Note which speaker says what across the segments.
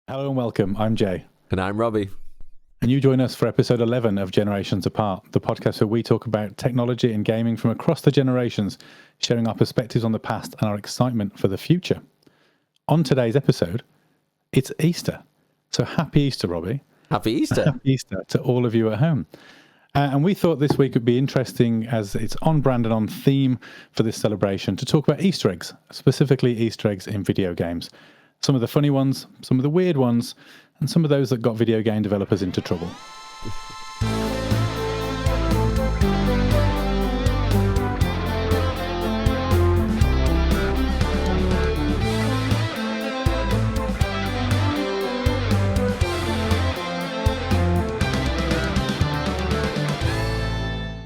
Speaker 1: Hello and welcome. I'm Jay.
Speaker 2: And I'm Robbie.
Speaker 1: And you join us for episode 11 of Generations Apart, the podcast where we talk about technology and gaming from across the generations, sharing our perspectives on the past and our excitement for the future. On today's episode, it's Easter. So happy Easter, Robbie.
Speaker 2: Happy Easter.
Speaker 1: Happy Easter to all of you at home. And we thought this week would be interesting, as it's on brand and on theme for this celebration, to talk about Easter eggs, specifically Easter eggs in video games. Some of the funny ones, some of the weird ones, and some of those that got video game developers into trouble.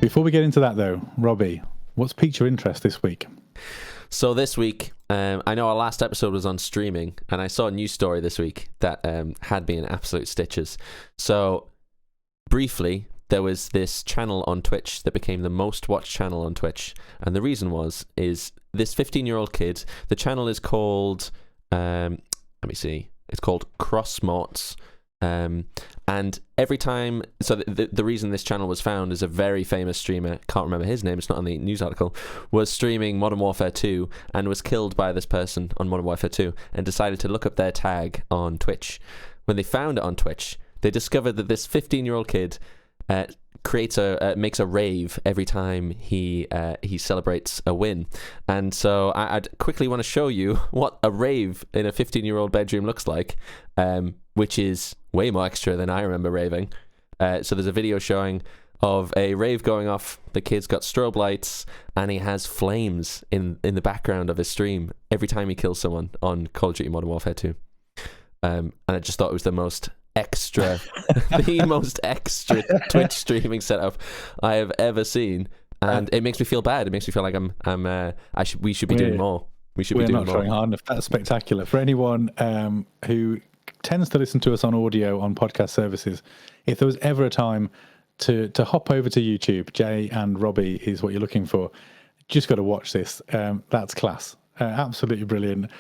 Speaker 1: Before we get into that, though, Robbie, what's piqued your interest this week?
Speaker 2: So this week, I know our last episode was on streaming, and I saw a news story this week that had me in absolute stitches. So briefly, there was this channel on Twitch that became the most watched channel on Twitch, and the reason is this 15-year-old kid. The channel is called, it's called Crossmots. And every time, so the reason this channel was found is a very famous streamer, can't remember his name, it's not on the news article, was streaming Modern Warfare 2 and was killed by this person on Modern Warfare 2 and decided to look up their tag on Twitch. When they found it on Twitch, they discovered that this 15-year-old kid makes a rave every time he celebrates a win. And so I'd quickly want to show you what a rave in a 15-year-old bedroom looks like, which is way more extra than I remember raving. So there's a video showing of a rave going off. The kid's got strobe lights and he has flames in the background of his stream every time he kills someone on Call of Duty Modern Warfare 2. And I just thought it was the most extra Twitch streaming setup I have ever seen, and it makes me feel bad. It makes me feel like we should be doing more.
Speaker 1: We're not trying hard enough. That's spectacular. For anyone who tends to listen to us on audio on podcast services, if there was ever a time to hop over to YouTube, Jay and Robbie is what you're looking for. Just got to watch this. That's class. Absolutely brilliant.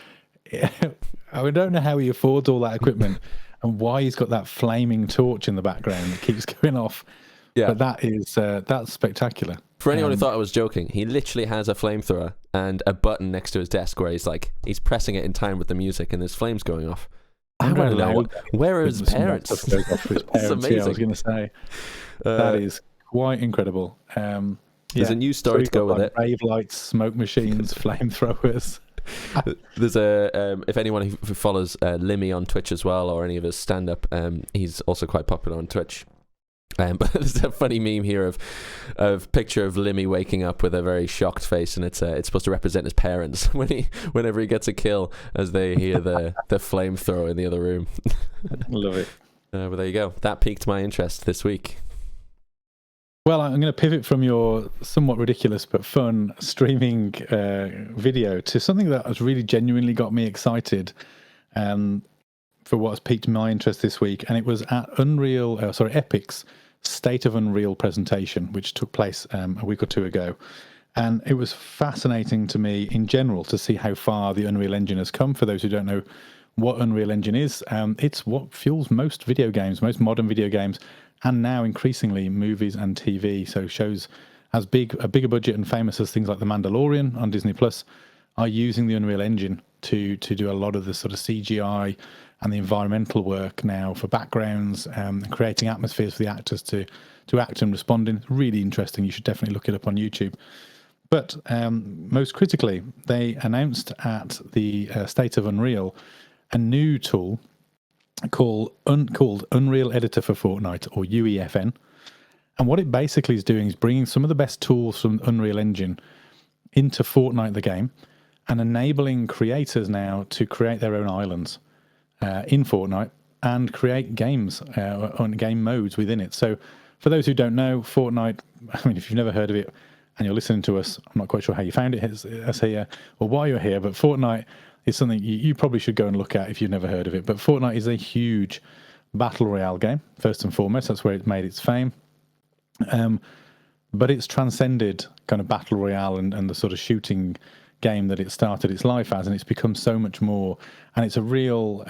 Speaker 1: I don't know how he affords all that equipment and why he's got that flaming torch in the background that keeps going off. Yeah, but that's spectacular.
Speaker 2: For anyone who thought I was joking, he literally has a flamethrower and a button next to his desk where he's pressing it in time with the music and there's flames going off. I want to know where are his parents?
Speaker 1: That's amazing. Yeah, I was going to say that is quite incredible.
Speaker 2: There's a news story to go with it.
Speaker 1: Rave lights, smoke machines, flamethrowers.
Speaker 2: There's if anyone who follows Limmy on Twitch as well, or any of his stand-up, he's also quite popular on Twitch. But there's a funny meme here of picture of Limmy waking up with a very shocked face, and it's supposed to represent his parents whenever he gets a kill, as they hear the flamethrower in the other room.
Speaker 1: Love it.
Speaker 2: But there you go. That piqued my interest this week.
Speaker 1: Well, I'm going to pivot from your somewhat ridiculous but fun streaming video to something that has really genuinely got me excited for what's piqued my interest this week. And it was at Epic's State of Unreal presentation, which took place a week or two ago. And it was fascinating to me in general to see how far the Unreal Engine has come. For those who don't know what Unreal Engine is, it's what fuels most video games, most modern video games, and now increasingly movies and TV. So shows a bigger budget and famous as things like The Mandalorian on Disney Plus are using the Unreal Engine to do a lot of the sort of CGI and the environmental work now for backgrounds, creating atmospheres for the actors to act and respond in. It's really interesting. You should definitely look it up on YouTube. But most critically, they announced at the State of Unreal a new tool called Unreal Editor for Fortnite, or UEFN. And what it basically is doing is bringing some of the best tools from Unreal Engine into Fortnite, the game, and enabling creators now to create their own islands in Fortnite and create games on game modes within it. So for those who don't know, Fortnite, I mean, if you've never heard of it and you're listening to us, I'm not quite sure how you found it as here or why you're here, but Fortnite is something you probably should go and look at if you've never heard of it. But Fortnite is a huge battle royale game, first and foremost. That's where it made its fame. But it's transcended kind of battle royale and the sort of shooting game that it started its life as, and it's become so much more. And it's a real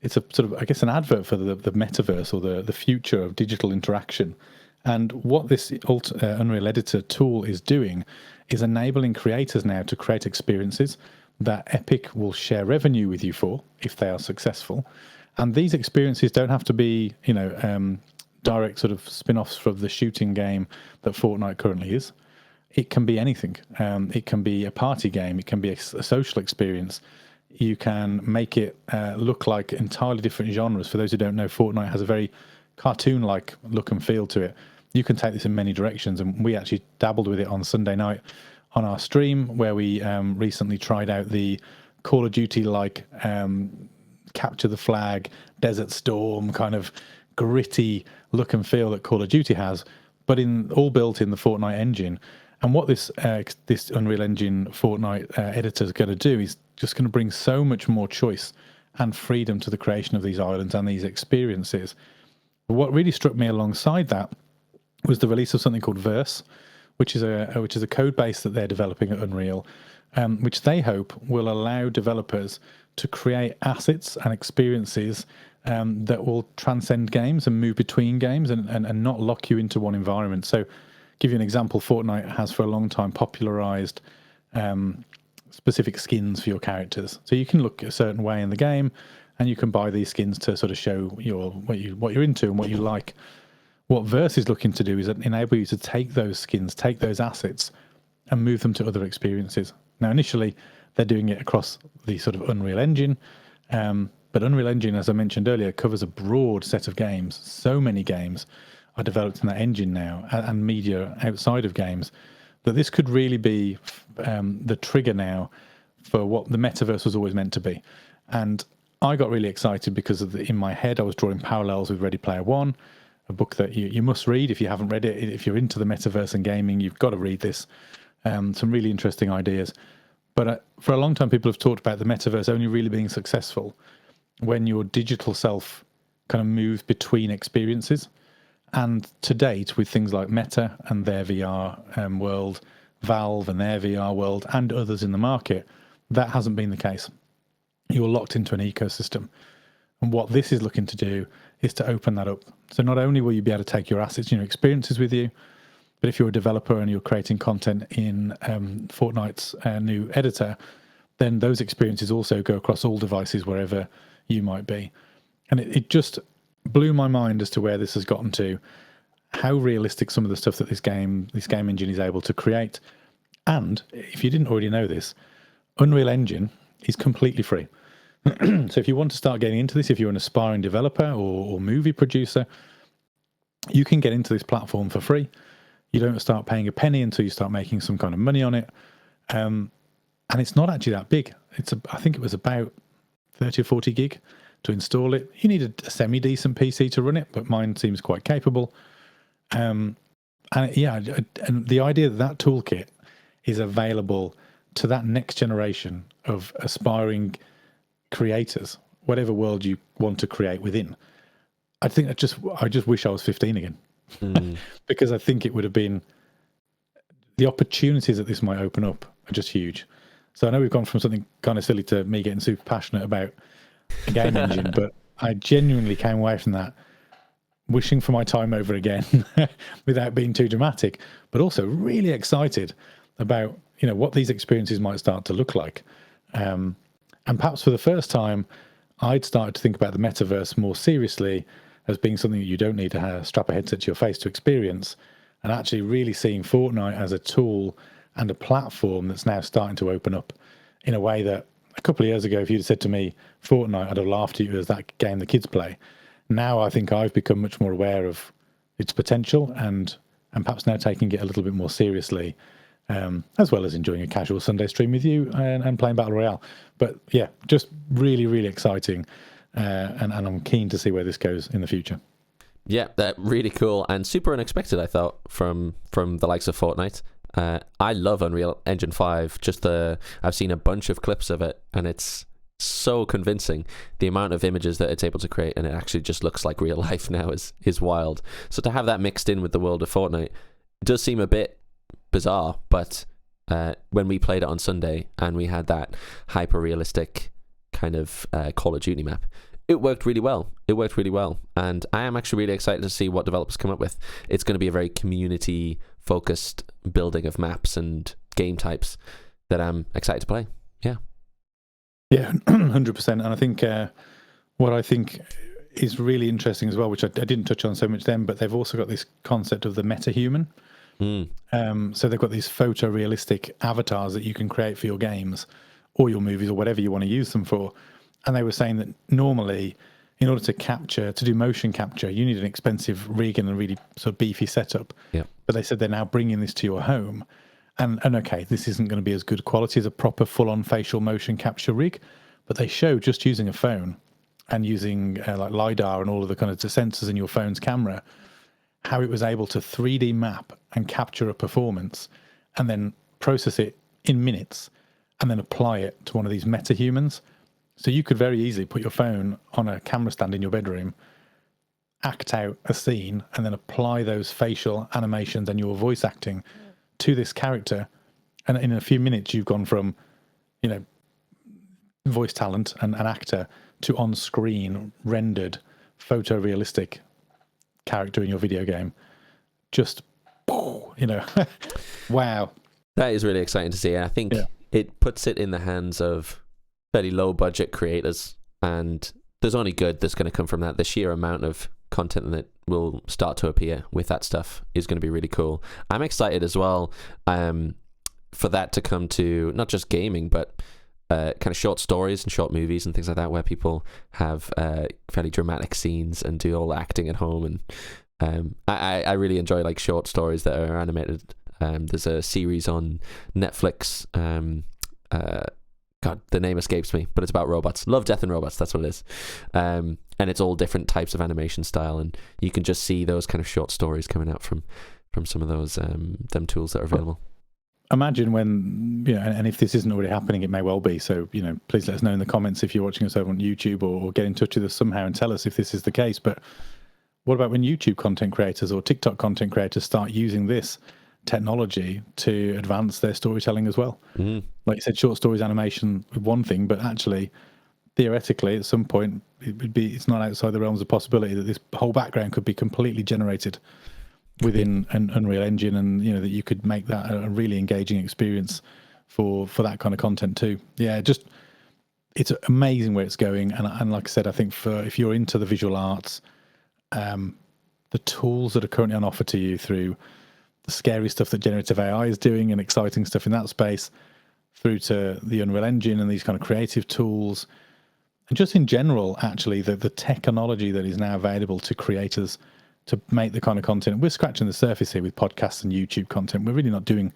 Speaker 1: it's a sort of, I guess, an advert for the metaverse or the future of digital interaction. And what this Unreal Editor tool is doing is enabling creators now to create experiences that Epic will share revenue with you for if they are successful. And these experiences don't have to be, direct sort of spin-offs from the shooting game that Fortnite currently is. It can be anything. It can be a party game. It can be a social experience. You can make it look like entirely different genres. For those who don't know, Fortnite has a very cartoon-like look and feel to it. You can take this in many directions, and we actually dabbled with it on Sunday night on our stream, where we recently tried out the Call of Duty-like capture the flag, Desert Storm kind of gritty look and feel that Call of Duty has, but all built in the Fortnite engine. And what this Unreal Engine Fortnite editor is going to do is just going to bring so much more choice and freedom to the creation of these islands and these experiences. But what really struck me alongside that was the release of something called Verse, which is a code base that they're developing at Unreal, which they hope will allow developers to create assets and experiences that will transcend games and move between games and not lock you into one environment. So, give you an example, Fortnite has for a long time popularized specific skins for your characters. So you can look a certain way in the game, and you can buy these skins to sort of show what you're into and what you like. What Verse is looking to do is enable you to take those skins, take those assets, and move them to other experiences. Now, initially, they're doing it across the sort of Unreal Engine, but Unreal Engine, as I mentioned earlier, covers a broad set of games. So many games are developed in that engine now, and media outside of games, that this could really be the trigger now for what the metaverse was always meant to be. And I got really excited because in my head I was drawing parallels with Ready Player One, a book that you must read if you haven't read it. If you're into the metaverse and gaming, you've got to read this. Some really interesting ideas. But for a long time, people have talked about the metaverse only really being successful when your digital self kind of moves between experiences. And to date, with things like Meta and their VR world, Valve and their VR world, and others in the market, that hasn't been the case. You're locked into an ecosystem. And what this is looking to do is to open that up. So not only will you be able to take your assets and your experiences with you, but if you're a developer and you're creating content in Fortnite's new editor, then those experiences also go across all devices wherever you might be. And it just blew my mind as to where this has gotten to, how realistic some of the stuff that this game engine is able to create. And if you didn't already know this, Unreal Engine is completely free. So if you want to start getting into this, if you're an aspiring developer or movie producer, you can get into this platform for free. You don't start paying a penny until you start making some kind of money on it. And it's not actually that big. I think it was about 30 or 40 gig to install it. You need a semi-decent PC to run it, but mine seems quite capable. And the idea that toolkit is available to that next generation of aspiring creators, whatever world you want to create within. I think I just wish I was 15 again. Because I think it would have been, the opportunities that this might open up are just huge. So I know we've gone from something kind of silly to me getting super passionate about a game engine, but I genuinely came away from that wishing for my time over again without being too dramatic, but also really excited about, what these experiences might start to look like. And perhaps for the first time, I'd started to think about the metaverse more seriously as being something that you don't need to strap a headset to your face to experience, and actually really seeing Fortnite as a tool and a platform that's now starting to open up in a way that a couple of years ago, if you'd have said to me, Fortnite, I'd have laughed at you as that game the kids play. Now I think I've become much more aware of its potential and perhaps now taking it a little bit more seriously, as well as enjoying a casual Sunday stream with you and playing Battle Royale. But yeah, just really, really exciting. And I'm keen to see where this goes in the future.
Speaker 2: Yeah, that really cool and super unexpected, I thought, from the likes of Fortnite. I love Unreal Engine 5. I've seen a bunch of clips of it, and it's so convincing. The amount of images that it's able to create, and it actually just looks like real life now, is wild. So to have that mixed in with the world of Fortnite does seem a bit bizarre, but when we played it on Sunday and we had that hyper-realistic kind of Call of Duty map, it worked really well. It worked really well. And I am actually really excited to see what developers come up with. It's going to be a very community-focused building of maps and game types that I'm excited to play. Yeah.
Speaker 1: Yeah, 100%. And I think what I think is really interesting as well, which I didn't touch on so much then, but they've also got this concept of the metahuman. So they've got these photorealistic avatars that you can create for your games or your movies or whatever you want to use them for. And they were saying that normally, in order to do motion capture, you need an expensive rig and a really sort of beefy setup.
Speaker 2: Yeah.
Speaker 1: But they said they're now bringing this to your home. And okay, this isn't going to be as good quality as a proper full-on facial motion capture rig, but they show just using a phone and using like LiDAR and all of the kind of sensors in your phone's camera, how it was able to 3D map and capture a performance and then process it in minutes and then apply it to one of these metahumans. So you could very easily put your phone on a camera stand in your bedroom, act out a scene, and then apply those facial animations and your voice acting to this character. And in a few minutes, you've gone from, voice talent and an actor to on-screen rendered photorealistic character in your video game. Just, wow.
Speaker 2: That is really exciting to see. I think it puts it in the hands of fairly low budget creators, and there's only good that's going to come from that. The sheer amount of content that will start to appear with that stuff is going to be really cool. I'm excited as well for that to come to not just gaming, but kind of short stories and short movies and things like that, where people have fairly dramatic scenes and do all the acting at home. And I really enjoy like short stories that are animated. There's a series on Netflix. God, the name escapes me, but it's about robots. Love, Death, and Robots. That's what it is. And it's all different types of animation style, and you can just see those kind of short stories coming out from some of those them tools that are available.
Speaker 1: Imagine when, and if this isn't already happening, it may well be. So, please let us know in the comments if you're watching us over on YouTube, or get in touch with us somehow and tell us if this is the case. But what about when YouTube content creators or TikTok content creators start using this technology to advance their storytelling as well? Like you said, short stories animation is one thing, but actually theoretically at some point it's not outside the realms of possibility that this whole background could be completely generated within an Unreal Engine, and that you could make that a really engaging experience for that kind of content too. It's amazing where it's going. And like I said, I think if you're into the visual arts, the tools that are currently on offer to you through the scary stuff that generative AI is doing and exciting stuff in that space, through to the Unreal Engine and these kind of creative tools, and just in general, actually, the technology that is now available to creators to make the kind of content. We're scratching the surface here with podcasts and YouTube content. We're really not doing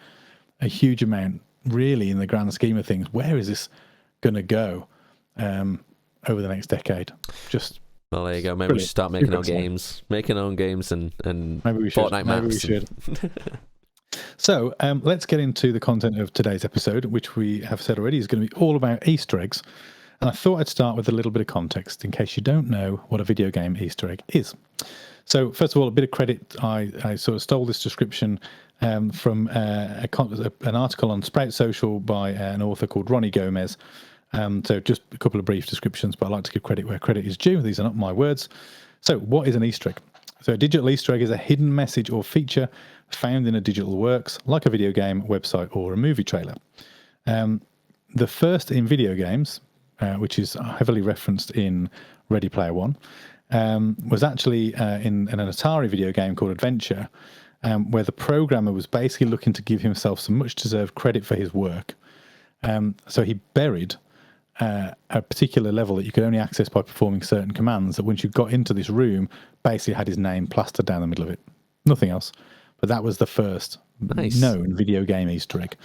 Speaker 1: a huge amount, really, in the grand scheme of things. Where is this going to go over the next decade?
Speaker 2: Well, there you go. Maybe we should start making our own games, and
Speaker 1: maybe we should.
Speaker 2: Fortnite maps.
Speaker 1: Maybe we should. So let's get into the content of today's episode, which we have said already is going to be all about Easter eggs. And I thought I'd start with a little bit of context in case you don't know what a video game Easter egg is. So first of all, a bit of credit. I sort of stole this description from an article on Sprout Social by an author called Ronnie Gomez. So just a couple of brief descriptions, but I like to give credit where credit is due. These are not my words. So what is an Easter egg? So a digital Easter egg is a hidden message or feature found in a digital works, like a video game, website, or a movie trailer. The first in video games, which is heavily referenced in Ready Player One, was actually in an Atari video game called Adventure, where the programmer was basically looking to give himself some much-deserved credit for his work. So he buried a particular level that you could only access by performing certain commands, that once you got into this room, basically had his name plastered down the middle of it. Nothing else. But that was the first known video game Easter egg.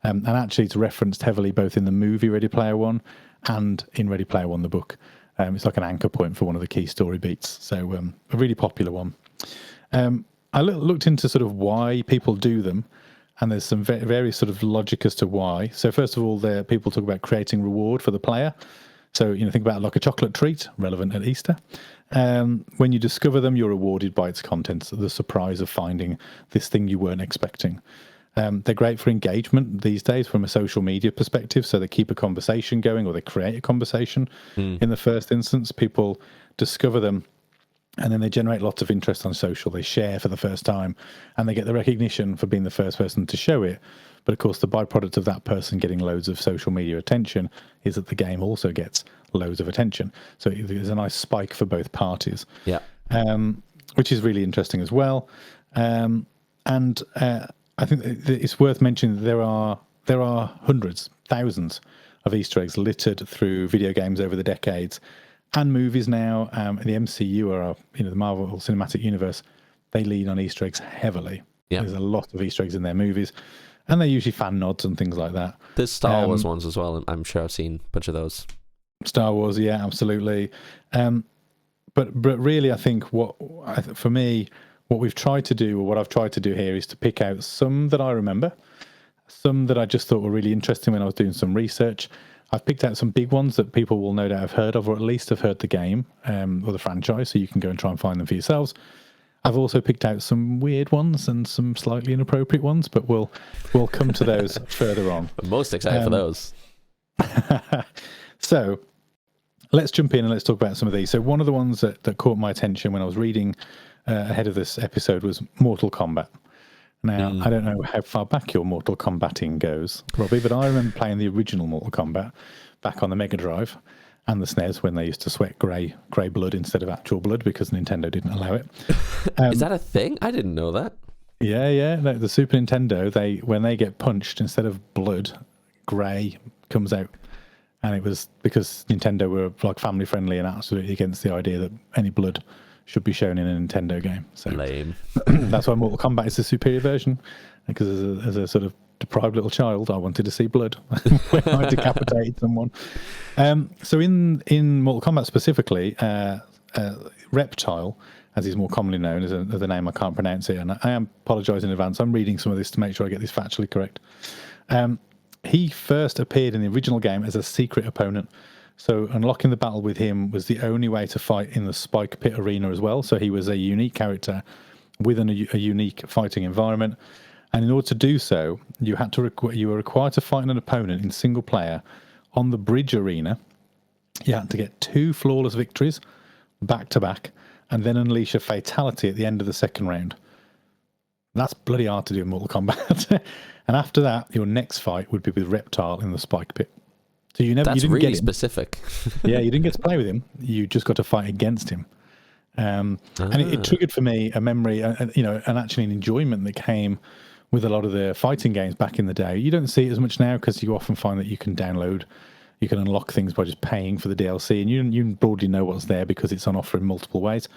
Speaker 1: And actually it's referenced heavily both in the movie Ready Player One and in Ready Player One, the book. It's like an anchor point for one of the key story beats. So a really popular one. I looked into sort of why people do them, and there's some various sort of logic as to why. So first of all, people talk about creating reward for the player. So, think about like a chocolate treat, relevant at Easter. When you discover them, you're rewarded by its contents, the surprise of finding this thing you weren't expecting. They're great for engagement these days from a social media perspective. So they keep a conversation going, or they create a conversation. In the first instance, people discover them, and then they generate lots of interest on social. They share for the first time, and they get the recognition for being the first person to show it. But of course, the byproduct of that person getting loads of social media attention is that the game also gets loads of attention. So there's a nice spike for both parties.
Speaker 2: Yeah.
Speaker 1: Which is really interesting as well. I think it's worth mentioning that there are hundreds, thousands of Easter eggs littered through video games over the decades, and movies now. The MCU, or the Marvel Cinematic Universe, they lean on Easter eggs heavily.
Speaker 2: Yeah.
Speaker 1: There's a lot of Easter eggs in their movies, and they're usually fan nods and things like that.
Speaker 2: There's Star Wars ones as well. I'm sure I've seen a bunch of those.
Speaker 1: Star Wars, yeah, absolutely. But really, I think for me, what we've tried to do, or what I've tried to do here, is to pick out some that I remember, some that I just thought were really interesting when I was doing some research. I've picked out some big ones that people will no doubt have heard of, or at least have heard the game or the franchise, so you can go and try and find them for yourselves. I've also picked out some weird ones and some slightly inappropriate ones, but we'll come to those further on.
Speaker 2: I'm most excited for those.
Speaker 1: So let's jump in and let's talk about some of these. So one of the ones that caught my attention when I was reading ahead of this episode was Mortal Kombat. Now, I don't know how far back your Mortal Kombating goes, Robbie, but I remember playing the original Mortal Kombat back on the Mega Drive and the SNES when they used to sweat grey blood instead of actual blood because Nintendo didn't allow it.
Speaker 2: Is that a thing? I didn't know that.
Speaker 1: Yeah. The Super Nintendo, when they get punched, instead of blood, grey comes out. And it was because Nintendo were like family friendly and absolutely against the idea that any blood should be shown in a Nintendo game. So
Speaker 2: lame.
Speaker 1: That's why Mortal Kombat is the superior version. Because as a sort of deprived little child, I wanted to see blood when I decapitated someone. So in Mortal Kombat specifically, Reptile, as he's more commonly known, as a name I can't pronounce it, and I am apologise in advance. I'm reading some of this to make sure I get this factually correct. He first appeared in the original game as a secret opponent. So unlocking the battle with him was the only way to fight in the Spike Pit arena as well. So he was a unique character with a unique fighting environment. And in order to do so, you were required to fight an opponent in single player on the bridge arena. You had to get 2 flawless victories back to back and then unleash a fatality at the end of the second round. That's bloody hard to do in Mortal Kombat. And after that, your next fight would be with Reptile in the Spike Pit. So you didn't
Speaker 2: really
Speaker 1: get him.
Speaker 2: Specific.
Speaker 1: Yeah, you didn't get to play with him. You just got to fight against him. And it triggered for me a memory, and actually an enjoyment that came with a lot of the fighting games back in the day. You don't see it as much now because you often find that you can unlock things by just paying for the DLC, and you broadly know what's there because it's on offer in multiple ways.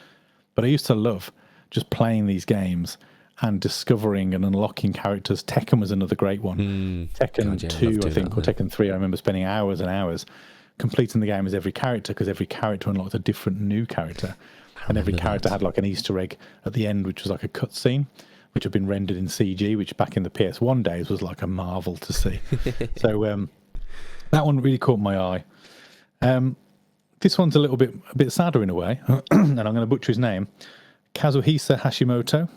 Speaker 1: But I used to love just playing these games and discovering and unlocking characters. Tekken was another great one. Tekken 2, I think, or Tekken 3, I remember spending hours and hours completing the game as every character, because every character unlocked a different new character. And every character had like an Easter egg at the end, which was like a cutscene, which had been rendered in CG, which back in the PS1 days was like a marvel to see. So that one really caught my eye. This one's a bit sadder in a way, and I'm going to butcher his name. Kazuhisa Hashimoto.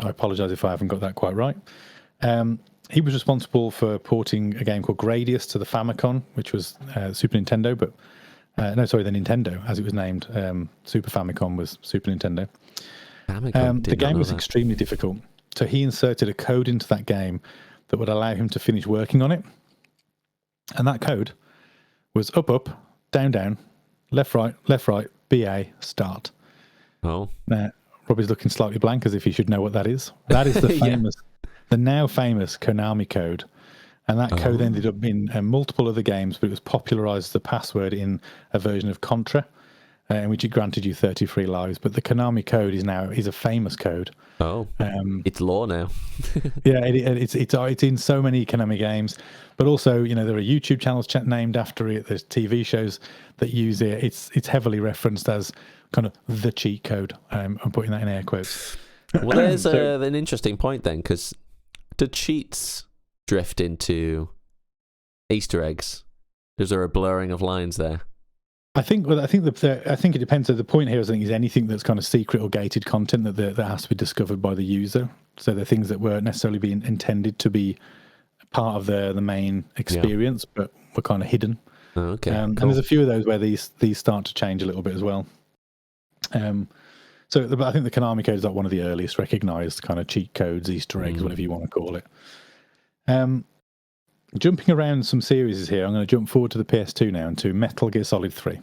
Speaker 1: I apologise if I haven't got that quite right. He was responsible for porting a game called Gradius to the Famicom, which was Super Nintendo, but the Nintendo, as it was named. Super Famicom was Super Nintendo. The game was extremely difficult. So he inserted a code into that game that would allow him to finish working on it. And that code was up, down, down, left, right, BA, start.
Speaker 2: Oh.
Speaker 1: Now, Robbie's looking slightly blank as if he should know what that is. That is the the now famous Konami code. And that code ended up in multiple other games, but it was popularized as the password in a version of Contra, in which it granted you 33 lives. But the Konami code is a famous code.
Speaker 2: Oh, it's law now.
Speaker 1: Yeah, it's in so many Konami games. But also, there are YouTube channels named after it. There's TV shows that use it. It's heavily referenced as kind of the cheat code. I'm putting that in air quotes.
Speaker 2: Well, there's an interesting point then, because the cheats drift into Easter eggs. Is there a blurring of lines there?
Speaker 1: I think it depends. So the point here is, I think, is anything that's kind of secret or gated content that has to be discovered by the user. So the things that weren't necessarily being intended to be part of the main experience, but were kind of hidden.
Speaker 2: Okay,
Speaker 1: And
Speaker 2: cool.
Speaker 1: there's a few of those where these start to change a little bit as well. But I think the Konami code is like one of the earliest recognized kind of cheat codes, Easter eggs, whatever you want to call it. Jumping around some series here, I'm going to jump forward to the PS2 now and to Metal Gear Solid 3. Did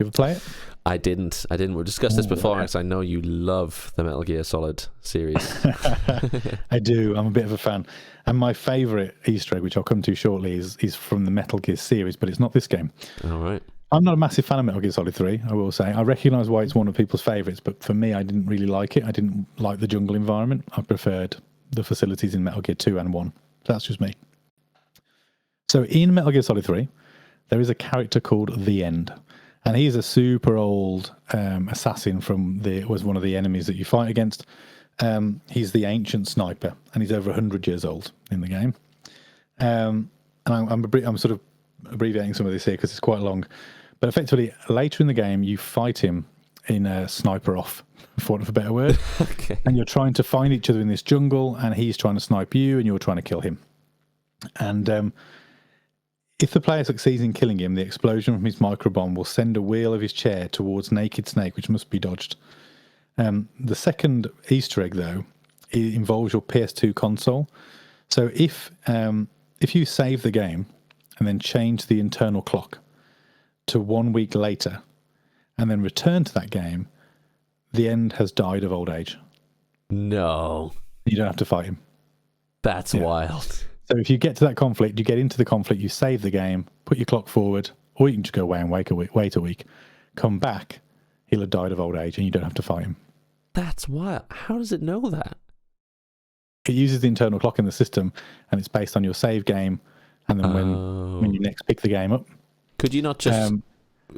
Speaker 1: you ever play it?
Speaker 2: I didn't. We've discussed this before, because I know you love the Metal Gear Solid series.
Speaker 1: I do. I'm a bit of a fan. And my favourite Easter egg, which I'll come to shortly, is from the Metal Gear series, but it's not this game.
Speaker 2: All right.
Speaker 1: I'm not a massive fan of Metal Gear Solid 3, I will say. I recognise why it's one of people's favourites, but for me, I didn't really like it. I didn't like the jungle environment. I preferred the facilities in Metal Gear 2 and 1. So that's just me. So in Metal Gear Solid 3, there is a character called The End. And he's a super old assassin was one of the enemies that you fight against. He's the ancient sniper, and he's over 100 years old in the game. And I'm sort of abbreviating some of this here because it's quite long. But effectively, later in the game, you fight him in a sniper off, for want of a better word.
Speaker 2: Okay.
Speaker 1: And you're trying to find each other in this jungle, and he's trying to snipe you, and you're trying to kill him. And if the player succeeds in killing him, the explosion from his microbomb will send a wheel of his chair towards Naked Snake, which must be dodged. The second Easter egg, though, it involves your PS2 console. So if you save the game and then change the internal clock to 1 week later and then return to that game, The End has died of old age.
Speaker 2: No.
Speaker 1: You don't have to fight him.
Speaker 2: That's wild.
Speaker 1: So if you get to that conflict, you get into the conflict, you save the game, put your clock forward, or you can just go away and wait a week, come back, he'll have died of old age, and you don't have to fight him.
Speaker 2: That's wild. How does it know that?
Speaker 1: It uses the internal clock in the system, and it's based on your save game, and then when you next pick the game up.
Speaker 2: Could you not just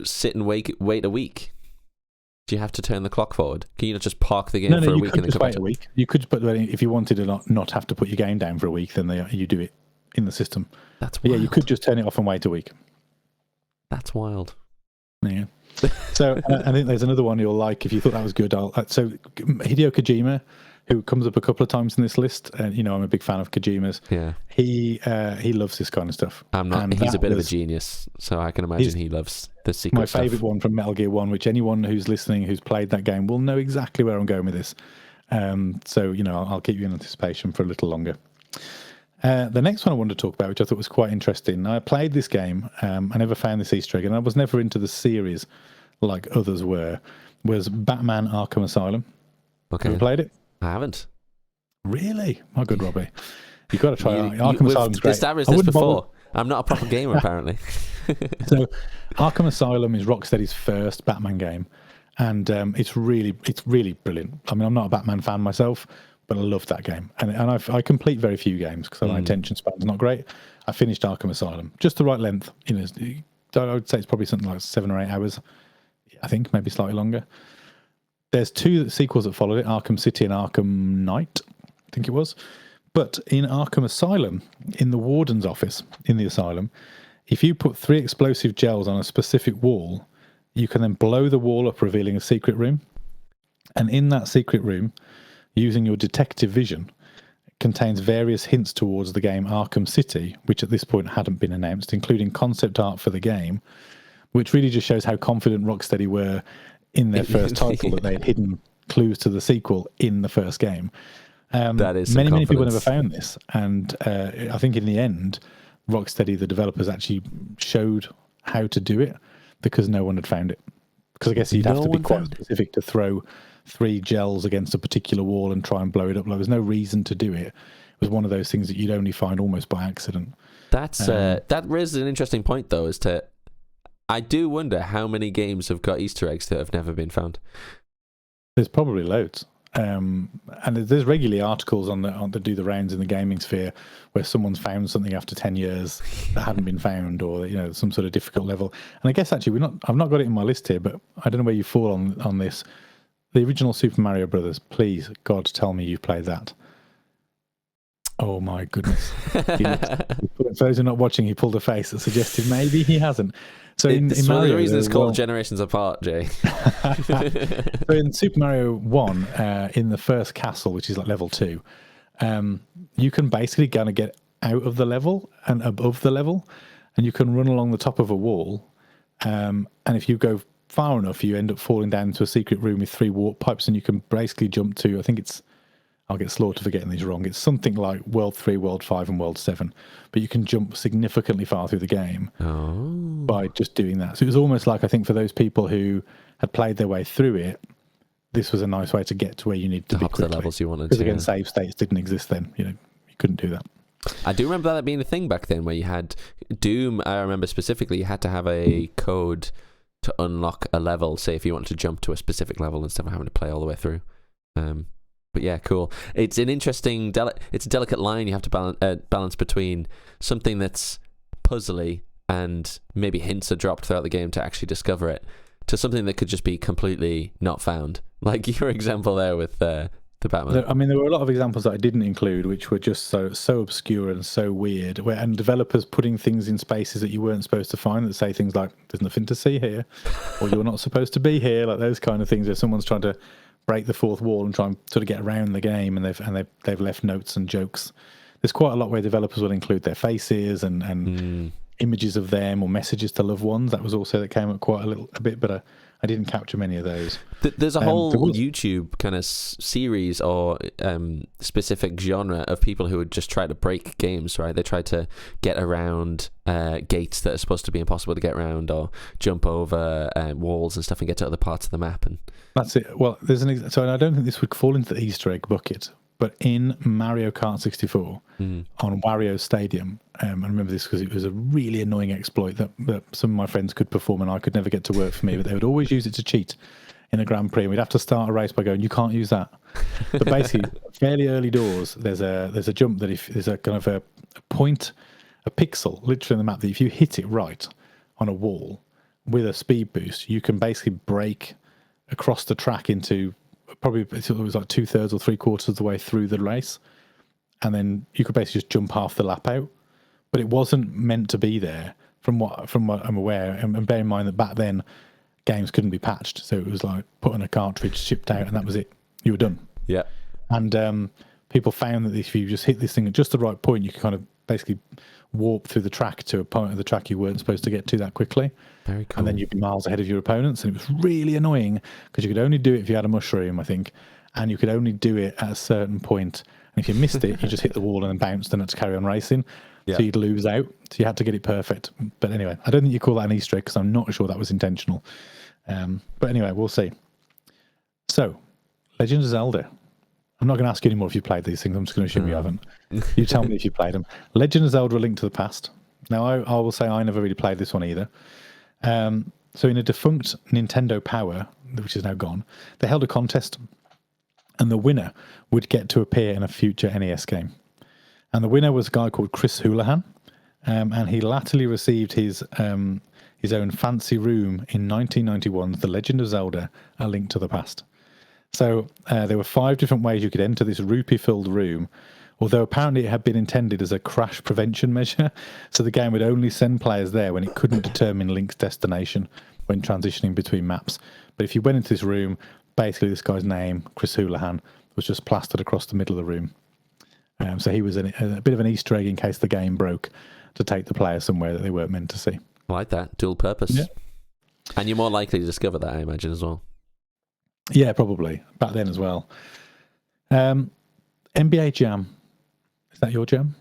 Speaker 2: sit and wait a week? Do you have to turn the clock forward? Can you not just park the game for a week and then come back?
Speaker 1: Wait a week. You could, but if you wanted to not have to put your game down for a week, then you do it in the system.
Speaker 2: That's wild.
Speaker 1: Yeah, you could just turn it off and wait a week.
Speaker 2: That's wild.
Speaker 1: Yeah. So I think there's another one you'll like if you thought that was good. So Hideo Kojima, who comes up a couple of times in this list, and I'm a big fan of Kojima's.
Speaker 2: Yeah.
Speaker 1: He loves this kind of stuff.
Speaker 2: I'm not. He's a bit of a genius, so I can imagine he loves the secret
Speaker 1: my
Speaker 2: stuff.
Speaker 1: favourite one from Metal Gear 1, which anyone who's listening who's played that game will know exactly where I'm going with this. So I'll keep you in anticipation for a little longer. The next one I wanted to talk about, which I thought was quite interesting. I played this game. I never found this Easter egg, and I was never into the series like others were. Was Batman Arkham Asylum?
Speaker 2: Okay.
Speaker 1: Ever played it?
Speaker 2: I haven't.
Speaker 1: Really? My good Robbie. You've got to try it. Arkham Asylum's great.
Speaker 2: We've established this before. I'm not a proper gamer, apparently.
Speaker 1: So, Arkham Asylum is Rocksteady's first Batman game, and it's really brilliant. I mean, I'm not a Batman fan myself, but I love that game, and I complete very few games because my attention span's not great. I finished Arkham Asylum, just the right length. I would say it's probably something like 7 or 8 hours. I think maybe slightly longer. There's 2 sequels that followed it: Arkham City and Arkham Knight, I think it was. But in Arkham Asylum, in the warden's office in the asylum, if you put 3 explosive gels on a specific wall, you can then blow the wall up, revealing a secret room. And in that secret room, using your detective vision, contains various hints towards the game Arkham City, which at this point hadn't been announced, including concept art for the game, which really just shows how confident Rocksteady were in their first title that they had hidden clues to the sequel in the first game.
Speaker 2: That is
Speaker 1: many people never found this, and I think in the end, Rocksteady, the developers, actually showed how to do it because no one had found it. Because I guess you'd have to be quite specific to throw 3 gels against a particular wall and try and blow it up. There was no reason to do it. It was one of those things that you'd only find almost by accident.
Speaker 2: That raises an interesting point, though, as to I do wonder how many games have got Easter eggs that have never been found.
Speaker 1: There's probably loads. And there's regularly articles on that do the rounds in the gaming sphere where someone's found something after 10 years that hadn't been found, or some sort of difficult level. And I guess actually I've not got it in my list here, but I don't know where you fall on this. The original Super Mario Brothers. Please, God, tell me you've played that. Oh my goodness! For those who are not watching, he pulled a face that suggested maybe he hasn't. So in Mario,
Speaker 2: the reason it's called Generations Apart, Jay.
Speaker 1: So in Super Mario 1, in the first castle, which is like level 2, you can basically kind of get out of the level and above the level, and you can run along the top of a wall. And if you go far enough, you end up falling down into a secret room with 3 warp pipes, and you can basically jump to, I think it's, I'll get slaughtered for getting these wrong. It's something like World 3, World 5, and World 7. But you can jump significantly far through the game by just doing that. So it was almost like, I think, for those people who had played their way through it, this was a nice way to get to where you need to be
Speaker 2: hop
Speaker 1: quickly.
Speaker 2: The levels you wanted to.
Speaker 1: Because again, save states didn't exist then. You couldn't do that.
Speaker 2: I do remember that being a thing back then, where you had Doom. I remember specifically, you had to have a code to unlock a level. Say if you wanted to jump to a specific level instead of having to play all the way through. But yeah, cool. It's an interesting, it's a delicate line you have to balance between something that's puzzly and maybe hints are dropped throughout the game to actually discover it, to something that could just be completely not found. Like your example there with the Batman.
Speaker 1: I mean, there were a lot of examples that I didn't include, which were just so obscure and so weird. And developers putting things in spaces that you weren't supposed to find, that say things like "There's nothing to see here," or "You're not supposed to be here," like those kind of things. Where someone's trying to break the fourth wall and try and sort of get around the game, and they've left notes and jokes. There's quite a lot where developers will include their faces and images of them or messages to loved ones. That was also that came up quite a bit, but I didn't capture many of those.
Speaker 2: There's a whole YouTube kind of series or specific genre of people who would just try to break games, right? They try to get around gates that are supposed to be impossible to get around, or jump over walls and stuff and get to other parts of the map. And
Speaker 1: that's it. Well, there's so I don't think this would fall into the Easter egg bucket, but in Mario Kart 64 on Wario Stadium, I remember this because it was a really annoying exploit that some of my friends could perform and I could never get to work for me, but they would always use it to cheat in a Grand Prix, and we'd have to start a race by going, "You can't use that." But basically, fairly early doors, there's a jump that if there's a kind of a point, a pixel, literally on the map, that if you hit it right on a wall with a speed boost, you can basically break across the track into probably, it was like 2/3 or 3/4 of the way through the race, and then you could basically just jump half the lap out. But it wasn't meant to be there, from what I'm aware. And bear in mind that back then games couldn't be patched, so it was like put on a cartridge, shipped out, and that was it. You were done.
Speaker 2: Yeah.
Speaker 1: And people found that if you just hit this thing at just the right point, you could kind of basically warp through the track to a point of the track you weren't supposed to get to that quickly.
Speaker 2: Very cool.
Speaker 1: And then you'd be miles ahead of your opponents, and it was really annoying because you could only do it if you had a mushroom, I think, and you could only do it at a certain point. And if you missed it, you just hit the wall and then bounced and had to carry on racing. Yeah. So you'd lose out. So you had to get it perfect. But anyway, I don't think you call that an Easter egg because I'm not sure that was intentional. But anyway, we'll see. So, Legend of Zelda. I'm not going to ask you anymore if you played these things. I'm just going to assume you haven't. You tell me if you played them. Legend of Zelda: A Link to the Past. Now, I will say I never really played this one either. So in a defunct Nintendo Power, which is now gone, they held a contest, and the winner would get to appear in a future NES game. And the winner was a guy called Chris Houlihan, and he latterly received his own fancy room in 1991's The Legend of Zelda: A Link to the Past. So there were 5 different ways you could enter this rupee-filled room, although apparently it had been intended as a crash prevention measure, so the game would only send players there when it couldn't determine Link's destination when transitioning between maps. But if you went into this room, basically this guy's name, Chris Houlihan, was just plastered across the middle of the room. So he was a bit of an Easter egg in case the game broke, to take the player somewhere that they weren't meant to see.
Speaker 2: I like that. Dual purpose.
Speaker 1: Yeah.
Speaker 2: And you're more likely to discover that, I imagine, as well.
Speaker 1: Yeah, probably. Back then as well. NBA Jam. Is that your jam?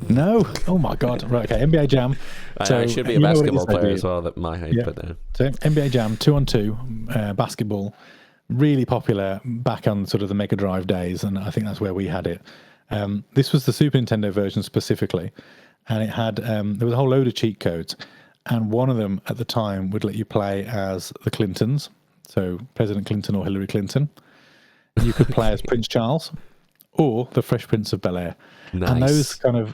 Speaker 1: No? Oh my God. Right, okay. NBA Jam.
Speaker 2: So, I should be a basketball player as well, at my height.
Speaker 1: Yeah.
Speaker 2: But no.
Speaker 1: So NBA Jam 2-on-2 basketball, really popular back on sort of the Mega Drive days, and I think that's where we had it. This was the Super Nintendo version specifically, and it had there was a whole load of cheat codes, and one of them at the time would let you play as the Clintons, so President Clinton or Hillary Clinton. You could play as Prince Charles or the Fresh Prince of Bel-Air.
Speaker 2: Nice.
Speaker 1: And those kind of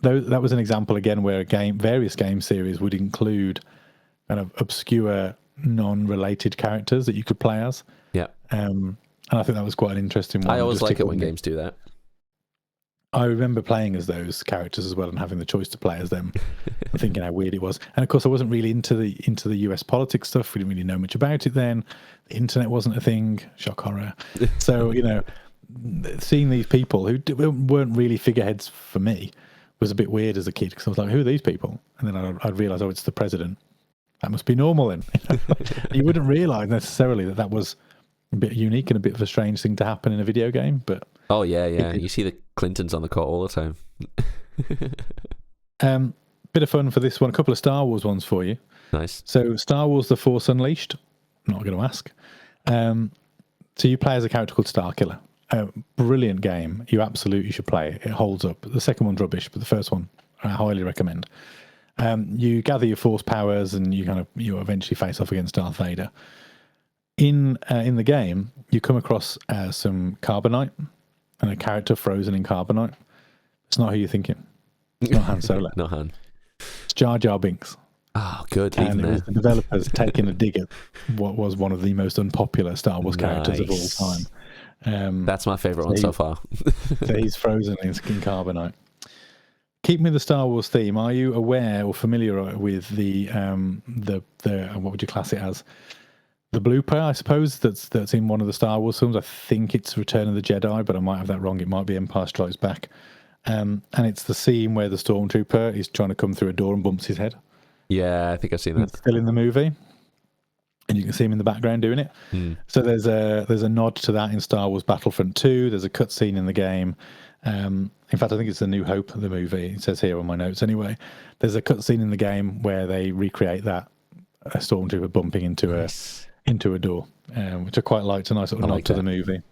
Speaker 1: that was an example again where various game series would include kind of obscure, non-related characters that you could play as.
Speaker 2: Yeah.
Speaker 1: And I think that was quite an interesting one.
Speaker 2: I always like it when games do that.
Speaker 1: I remember playing as those characters as well and having the choice to play as them and thinking how weird it was. And of course, I wasn't really into the US politics stuff. We didn't really know much about it then. The internet wasn't a thing. Shock horror. So, seeing these people who weren't really figureheads for me was a bit weird as a kid because I was like, who are these people? And then I'd realise, oh, it's the president. That must be normal then. You wouldn't realise necessarily that was a bit unique and a bit of a strange thing to happen in a video game, but
Speaker 2: oh yeah, you see the Clintons on the court all the
Speaker 1: time. Bit of fun for this one. A couple of Star Wars ones for you.
Speaker 2: Nice.
Speaker 1: So Star Wars: The Force Unleashed. I'm not going to ask. So you play as a character called Starkiller. Brilliant game. You absolutely should play it. It holds up. The second one's rubbish, but the first one I highly recommend. You gather your Force powers, and you eventually face off against Darth Vader. In the game, you come across some carbonite and a character frozen in carbonite. It's not who you're thinking. It's not Han Solo.
Speaker 2: Not Han.
Speaker 1: It's Jar Jar Binks.
Speaker 2: Oh, good.
Speaker 1: And it was the developers taking a dig at what was one of the most unpopular Star Wars characters of all time.
Speaker 2: That's my favourite one so far.
Speaker 1: So he's frozen in carbonite. Keep me the Star Wars theme. Are you aware or familiar with the what would you class it as? The blooper, I suppose, that's in one of the Star Wars films. I think it's Return of the Jedi, but I might have that wrong. It might be Empire Strikes Back. And it's the scene where the stormtrooper is trying to come through a door and bumps his head.
Speaker 2: Yeah, I think I've seen that.
Speaker 1: It's still in the movie, and you can see him in the background doing it. So there's a nod to that in Star Wars Battlefront 2. There's a cutscene in the game. In fact, I think it's A New Hope, the movie. It says here on my notes anyway. There's a cutscene in the game where they recreate that, a stormtrooper bumping into a door, which I quite liked. A nice sort of nod to the movie.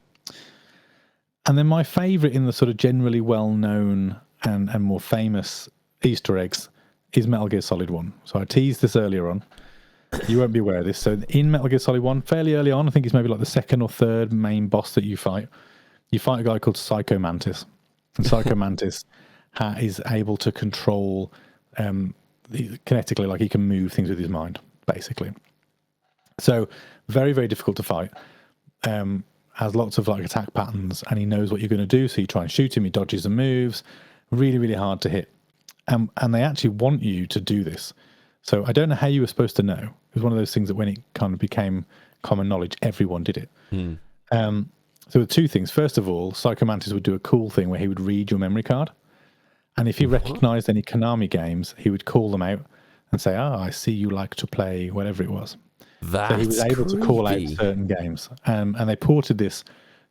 Speaker 1: And then my favourite in the sort of generally well-known and more famous Easter eggs is Metal Gear Solid 1. So I teased this earlier on. You won't be aware of this. So in Metal Gear Solid 1, fairly early on, I think it's maybe like the second or third main boss that you fight a guy called Psycho Mantis. And Psycho Mantis is able to control kinetically, like he can move things with his mind, basically. So very, very difficult to fight. Has lots of like attack patterns, and he knows what you're going to do. So you try and shoot him, he dodges and moves. Really, really hard to hit. And they actually want you to do this. So I don't know how you were supposed to know. It was one of those things that when it kind of became common knowledge, everyone did it. So there were two things. First of all, Psycho Mantis would do a cool thing where he would read your memory card. And if he recognized any Konami games, he would call them out and say, I see you like to play whatever it was. So he was able to call out certain games. And they ported this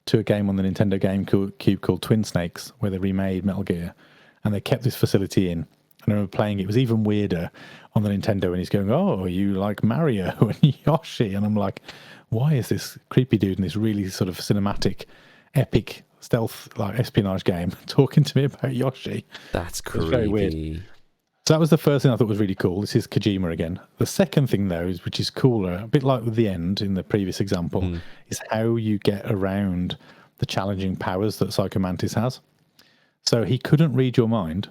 Speaker 1: to a game on the Nintendo GameCube called Twin Snakes, where they remade Metal Gear. And they kept this facility in. And I remember playing it. It was even weirder on the Nintendo when he's going, oh, you like Mario and Yoshi. And I'm like, why is this creepy dude in this really sort of cinematic, epic, stealth, like espionage game talking to me about Yoshi?
Speaker 2: That's creepy.
Speaker 1: Very weird. So that was the first thing I thought was really cool. This is Kojima again. The second thing, though, which is cooler, a bit like with the end in the previous example, is how you get around the challenging powers that Psycho Mantis has. So he couldn't read your mind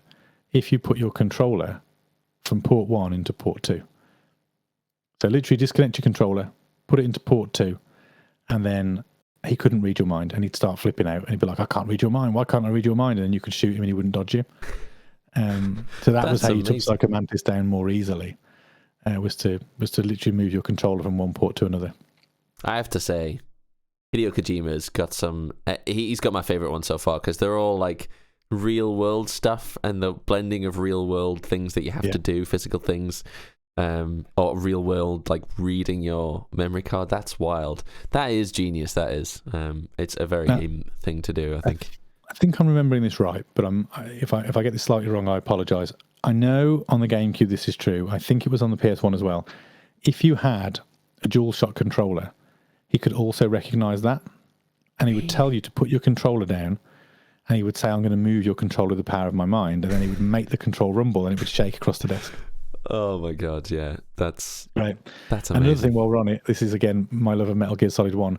Speaker 1: if you put your controller from port 1 into port 2. So literally disconnect your controller, put it into port 2, and then he couldn't read your mind, and he'd start flipping out, and he'd be like, I can't read your mind. Why can't I read your mind? And then you could shoot him and he wouldn't dodge you. So that was how you took Psycho Mantis down more easily, was to literally move your controller from one port to another.
Speaker 2: I have to say, Hideo Kojima's got some... he's got my favourite one so far, because they're all like real world stuff, and the blending of real world things that you have to do, physical things, or real world like reading your memory card. That's wild. That is genius. That is. It's a very game thing to do, I think.
Speaker 1: I think I'm remembering this right, but if I get this slightly wrong, I apologise. I know on the GameCube this is true. I think it was on the PS1 as well. If you had a DualShock controller, he could also recognise that, and he would tell you to put your controller down, and he would say, I'm going to move your controller with the power of my mind, and then he would make the control rumble, and it would shake across the desk.
Speaker 2: Oh my god, yeah. That's
Speaker 1: right.
Speaker 2: That's amazing.
Speaker 1: Another thing while we're on it, this is again my love of Metal Gear Solid 1.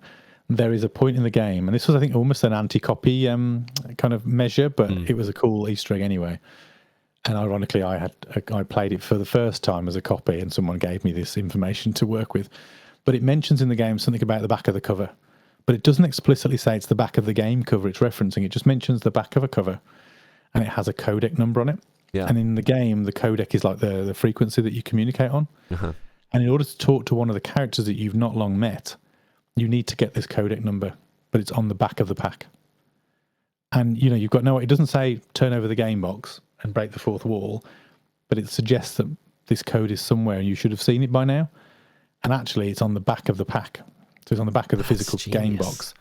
Speaker 1: There is a point in the game, and this was, I think, almost an anti-copy kind of measure, but it was a cool Easter egg anyway. And ironically, I played it for the first time as a copy, and someone gave me this information to work with. But it mentions in the game something about the back of the cover, but it doesn't explicitly say it's the back of the game cover it's referencing. It just mentions the back of a cover, and it has a codec number on it.
Speaker 2: Yeah.
Speaker 1: And in the game, the codec is like the frequency that you communicate on.
Speaker 2: Uh-huh.
Speaker 1: And in order to talk to one of the characters that you've not long met, you need to get this codec number, but it's on the back of the pack. And, you know, you've got it doesn't say turn over the game box and break the fourth wall, but it suggests that this code is somewhere and you should have seen it by now. And actually, it's on the back of the pack. So it's on the back of the physical game box.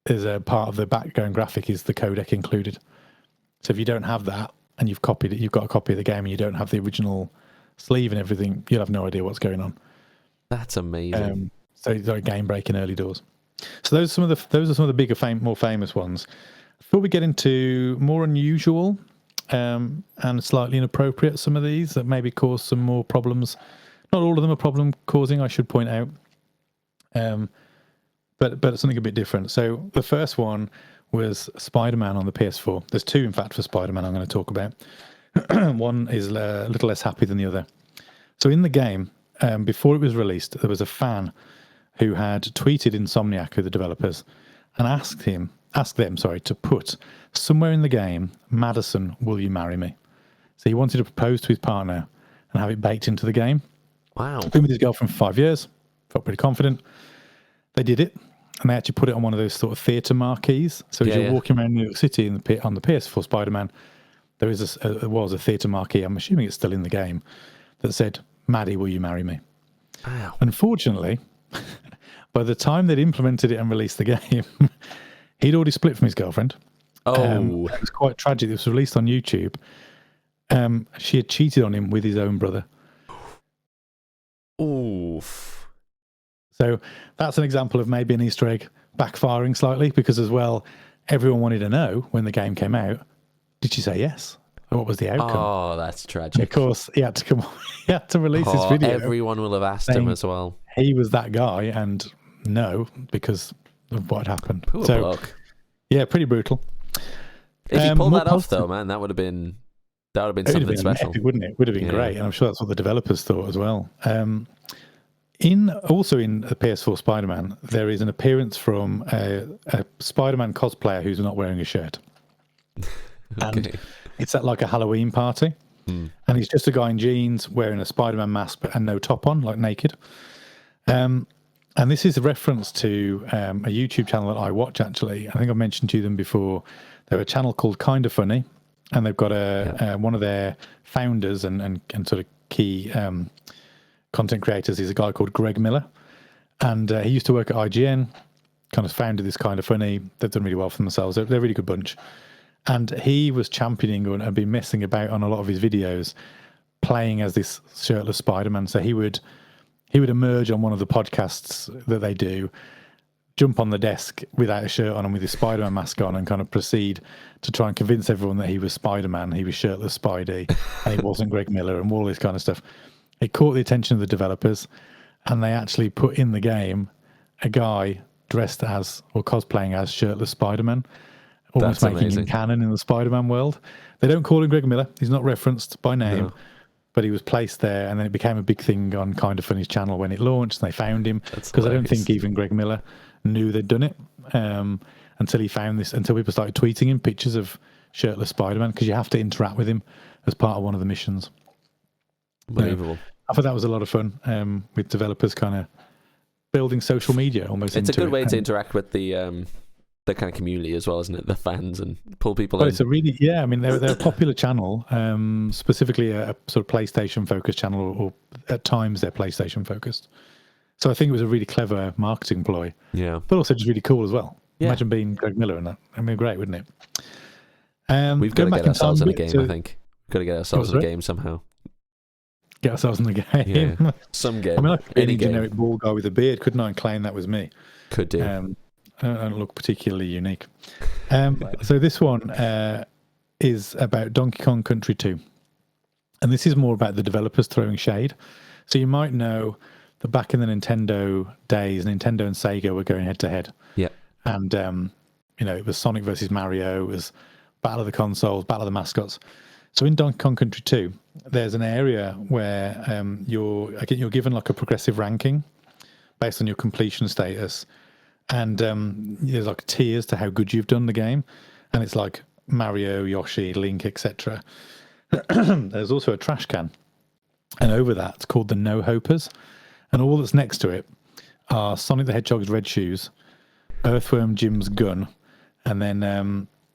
Speaker 1: There's a part of the background graphic is the codec included. So if you don't have that and you've got a copy of the game and you don't have the original sleeve and everything, you'll have no idea what's going on.
Speaker 2: That's amazing.
Speaker 1: So it's like game breaking early doors. So those are some of the bigger, more famous ones. Before we get into more unusual and slightly inappropriate, some of these that maybe cause some more problems. Not all of them are problem causing, I should point out. But something a bit different. So the first one was Spider-Man on the PS4. There's two, in fact, for Spider-Man I'm going to talk about. One is a little less happy than the other. So in the game, before it was released, there was a fan who had tweeted Insomniac, who are the developers, and asked them, to put somewhere in the game, Madison, will you marry me? So he wanted to propose to his partner and have it baked into the game.
Speaker 2: Wow.
Speaker 1: Been with his girlfriend for 5 years, felt pretty confident. They did it, and they actually put it on one of those sort of theatre marquees. So as you're walking around New York City on the PS4 Spider-Man, there was a theatre marquee, I'm assuming it's still in the game, that said, Maddie, will you marry me?
Speaker 2: Wow.
Speaker 1: Unfortunately, by the time they'd implemented it and released the game, he'd already split from his girlfriend.
Speaker 2: Oh.
Speaker 1: It was quite tragic. It was released on YouTube. She had cheated on him with his own brother.
Speaker 2: Oof.
Speaker 1: So that's an example of maybe an Easter egg backfiring slightly, because as well, everyone wanted to know when the game came out, did she say yes? Or what was the outcome?
Speaker 2: Oh, that's tragic.
Speaker 1: And of course, he had to release his video.
Speaker 2: Everyone will have asked him as well.
Speaker 1: He was that guy, and no, because of what had happened.
Speaker 2: Poor bloke.
Speaker 1: Yeah, pretty brutal.
Speaker 2: If he pulled that off, though, man, that would have been something special,
Speaker 1: epic, wouldn't it? Would have been great, and I'm sure that's what the developers thought as well. In the PS4 Spider-Man, there is an appearance from a Spider-Man cosplayer who's not wearing a shirt, and it's at like a Halloween party, and he's just a guy in jeans wearing a Spider-Man mask and no top on, like naked. And this is a reference to a YouTube channel that I watch. Actually, I think I've mentioned to them before. They're a channel called Kinda Funny, and they've got one of their founders and sort of key content creators is a guy called Greg Miller, and he used to work at IGN, kind of founded this Kinda Funny. They've done really well for themselves. They're a really good bunch. And he was championing and been messing about on a lot of his videos, playing as this shirtless Spider-Man. So he would emerge on one of the podcasts that they do, jump on the desk without a shirt on and with his Spider-Man mask on, and kind of proceed to try and convince everyone that he was Spider-Man, he was shirtless Spidey, and he wasn't Greg Miller, and all this kind of stuff. It caught the attention of the developers, and they actually put in the game a guy dressed as or cosplaying as shirtless Spider-Man, almost
Speaker 2: That's
Speaker 1: making him canon in the Spider-Man world. They don't call him Greg Miller. He's not referenced by name. No. But he was placed there, and then it became a big thing on Kinda Funny's channel when it launched, and they found him, because I don't think even Greg Miller knew they'd done it until he found this, until people started tweeting him pictures of shirtless Spider-Man, because you have to interact with him as part of one of the missions.
Speaker 2: Unbelievable.
Speaker 1: I thought that was a lot of fun with developers kind of building social media almost.
Speaker 2: It's a good way to interact with the kind of community as well, isn't it? The fans, and pull people in.
Speaker 1: It's a really, I mean, they're a popular channel, specifically a sort of PlayStation focused channel, or at times they're PlayStation focused. So I think it was a really clever marketing ploy. Yeah. But also just really cool as well. Yeah. Imagine being Greg Miller in that. I mean, great, wouldn't it?
Speaker 2: We've got to get ourselves in a game, I think. We've got to get ourselves in a game somehow.
Speaker 1: Get ourselves in the game.
Speaker 2: Yeah. Some game.
Speaker 1: I mean, I could be any generic bald guy with a beard, couldn't I, and claim that was me?
Speaker 2: Could do.
Speaker 1: I don't look particularly unique. So this one is about Donkey Kong Country 2. And this is more about the developers throwing shade. So you might know that back in the Nintendo days, Nintendo and Sega were going head to head.
Speaker 2: Yeah.
Speaker 1: And, it was Sonic versus Mario, it was Battle of the Consoles, Battle of the Mascots. So in Donkey Kong Country 2, there's an area where you're given like a progressive ranking based on your completion status. And there's like tiers to how good you've done the game. And it's like Mario, Yoshi, Link, etc. There's also a trash can, and over that it's called the No Hopers, and all that's next to it are Sonic the Hedgehog's red shoes, Earthworm Jim's gun, and then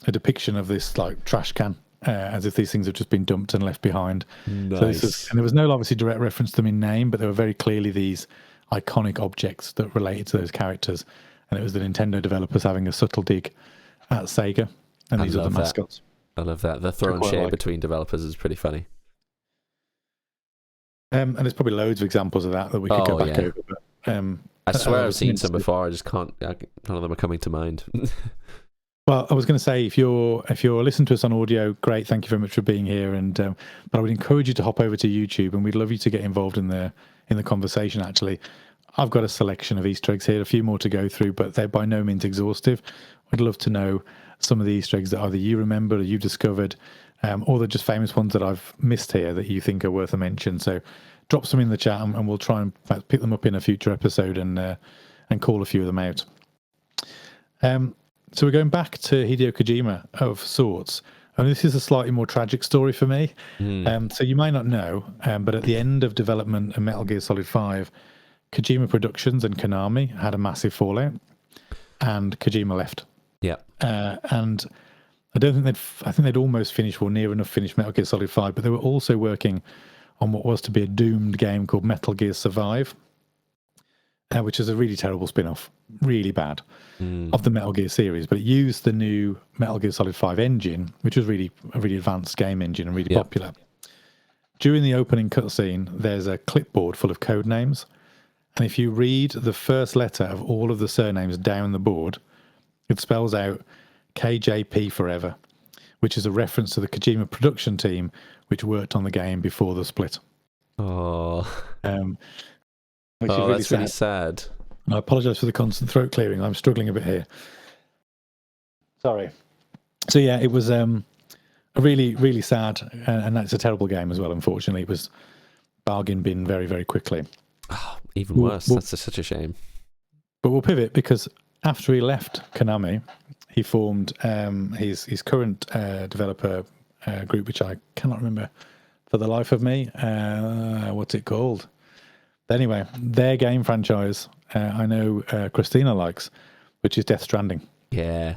Speaker 1: a depiction of this like trash can, as if these things have just been dumped and left behind.
Speaker 2: Nice.
Speaker 1: So and there was no obviously direct reference to them in name, but there were very clearly these iconic objects that related to those characters, and it was the Nintendo developers having a subtle dig at Sega and these other mascots.
Speaker 2: I love that. The throwing shade between developers is pretty funny.
Speaker 1: And there's probably loads of examples of that we could go back over. But,
Speaker 2: I swear I've seen some before. I just can't. None of them are coming to mind.
Speaker 1: Well, I was going to say, if you're listening to us on audio, great. Thank you very much for being here. And but I would encourage you to hop over to YouTube, and we'd love you to get involved in the conversation. Actually, I've got a selection of Easter eggs here, a few more to go through, but they're by no means exhaustive. I'd love to know some of the Easter eggs that either you remember or you've discovered, or the just famous ones that I've missed here that you think are worth a mention. So drop some in the chat, and we'll try and pick them up in a future episode and call a few of them out. So we're going back to Hideo Kojima of sorts. And this is a slightly more tragic story for me. So you might not know, but at the end of development of Metal Gear Solid 5, Kojima Productions and Konami had a massive fallout, and Kojima left.
Speaker 2: Yeah.
Speaker 1: And I think they'd almost finished or near enough finished Metal Gear Solid 5, but they were also working on what was to be a doomed game called Metal Gear Survive, which is a really terrible spin-off, really bad, of the Metal Gear series. But it used the new Metal Gear Solid 5 engine, which was really a really advanced game engine and really popular. During the opening cutscene, there's a clipboard full of code names. And if you read the first letter of all of the surnames down the board, it spells out KJP Forever, which is a reference to the Kojima production team, which worked on the game before the split.
Speaker 2: Oh,
Speaker 1: which is really
Speaker 2: that's really sad.
Speaker 1: And I apologise for the constant throat clearing. I'm struggling a bit here. Sorry. So yeah, it was a really, really sad, and that's a terrible game as well. Unfortunately, it was bargain bin very, very quickly.
Speaker 2: Oh, even worse. That's such a shame.
Speaker 1: But we'll pivot, because after he left Konami, he formed his current developer group, which I cannot remember for the life of me. What's it called? Anyway, their game franchise, I know Christina likes, which is Death Stranding.
Speaker 2: Yeah.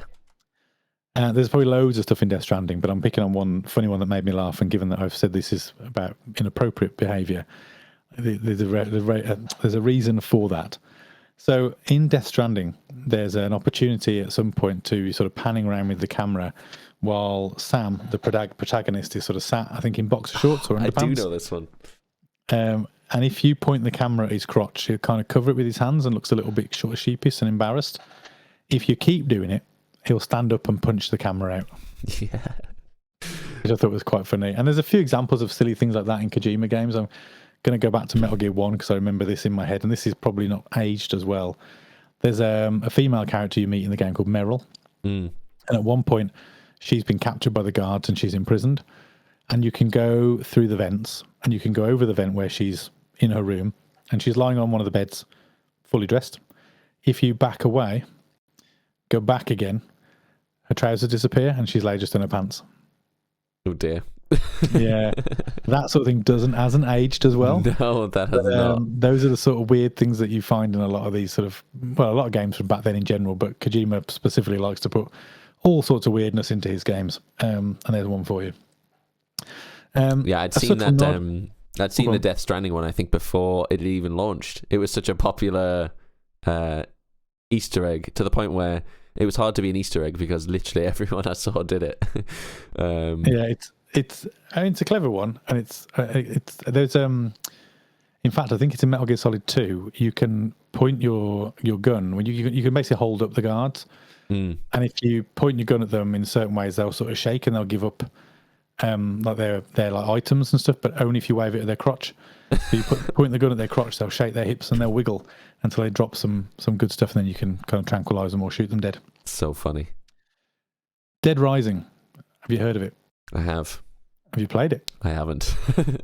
Speaker 1: There's probably loads of stuff in Death Stranding, but I'm picking on one funny one that made me laugh, and given that I've said this is about inappropriate behaviour, there's a reason for that. So in Death Stranding, there's an opportunity at some point to sort of panning around with the camera while Sam, the protagonist, is sort of sat, I think, in boxer shorts or underpants.
Speaker 2: I do know this one.
Speaker 1: And if you point the camera at his crotch, he'll kind of cover it with his hands and looks a little bit sort of sheepish and embarrassed. If you keep doing it, he'll stand up and punch the camera out.
Speaker 2: Yeah.
Speaker 1: Which I thought was quite funny. And there's a few examples of silly things like that in Kojima games. I'm going to go back to Metal Gear 1 because I remember this in my head, and this is probably not aged as well. There's a female character you meet in the game called Meryl. And at one point, she's been captured by the guards and she's imprisoned. And you can go through the vents, and you can go over the vent where she's in her room, and she's lying on one of the beds, fully dressed. If you back away, go back again, her trousers disappear, and she's laid just in her pants.
Speaker 2: Oh dear.
Speaker 1: Yeah, that sort of thing hasn't aged as well.
Speaker 2: No, that has not.
Speaker 1: Those are the sort of weird things that you find in a lot of these sort of, well, a lot of games from back then in general, but Kojima specifically likes to put all sorts of weirdness into his games. And there's one for you.
Speaker 2: Yeah, I'd seen that. I'd seen the Death Stranding one, I think, before it had even launched. It was such a popular Easter egg, to the point where it was hard to be an Easter egg because literally everyone I saw did it.
Speaker 1: Yeah, it's a clever one, and it's there's in fact, I think it's in Metal Gear Solid 2. You can point your gun when you can basically hold up the guards, and if you point your gun at them in certain ways, they'll sort of shake and they'll give up. Like they're like items and stuff, but only if you wave it at their crotch. So you point the gun at their crotch, they'll shake their hips and they'll wiggle until they drop some good stuff, and then you can kind of tranquilize them or shoot them dead.
Speaker 2: So funny.
Speaker 1: Dead Rising. Have you heard of it?
Speaker 2: I have.
Speaker 1: Have you played it?
Speaker 2: I haven't.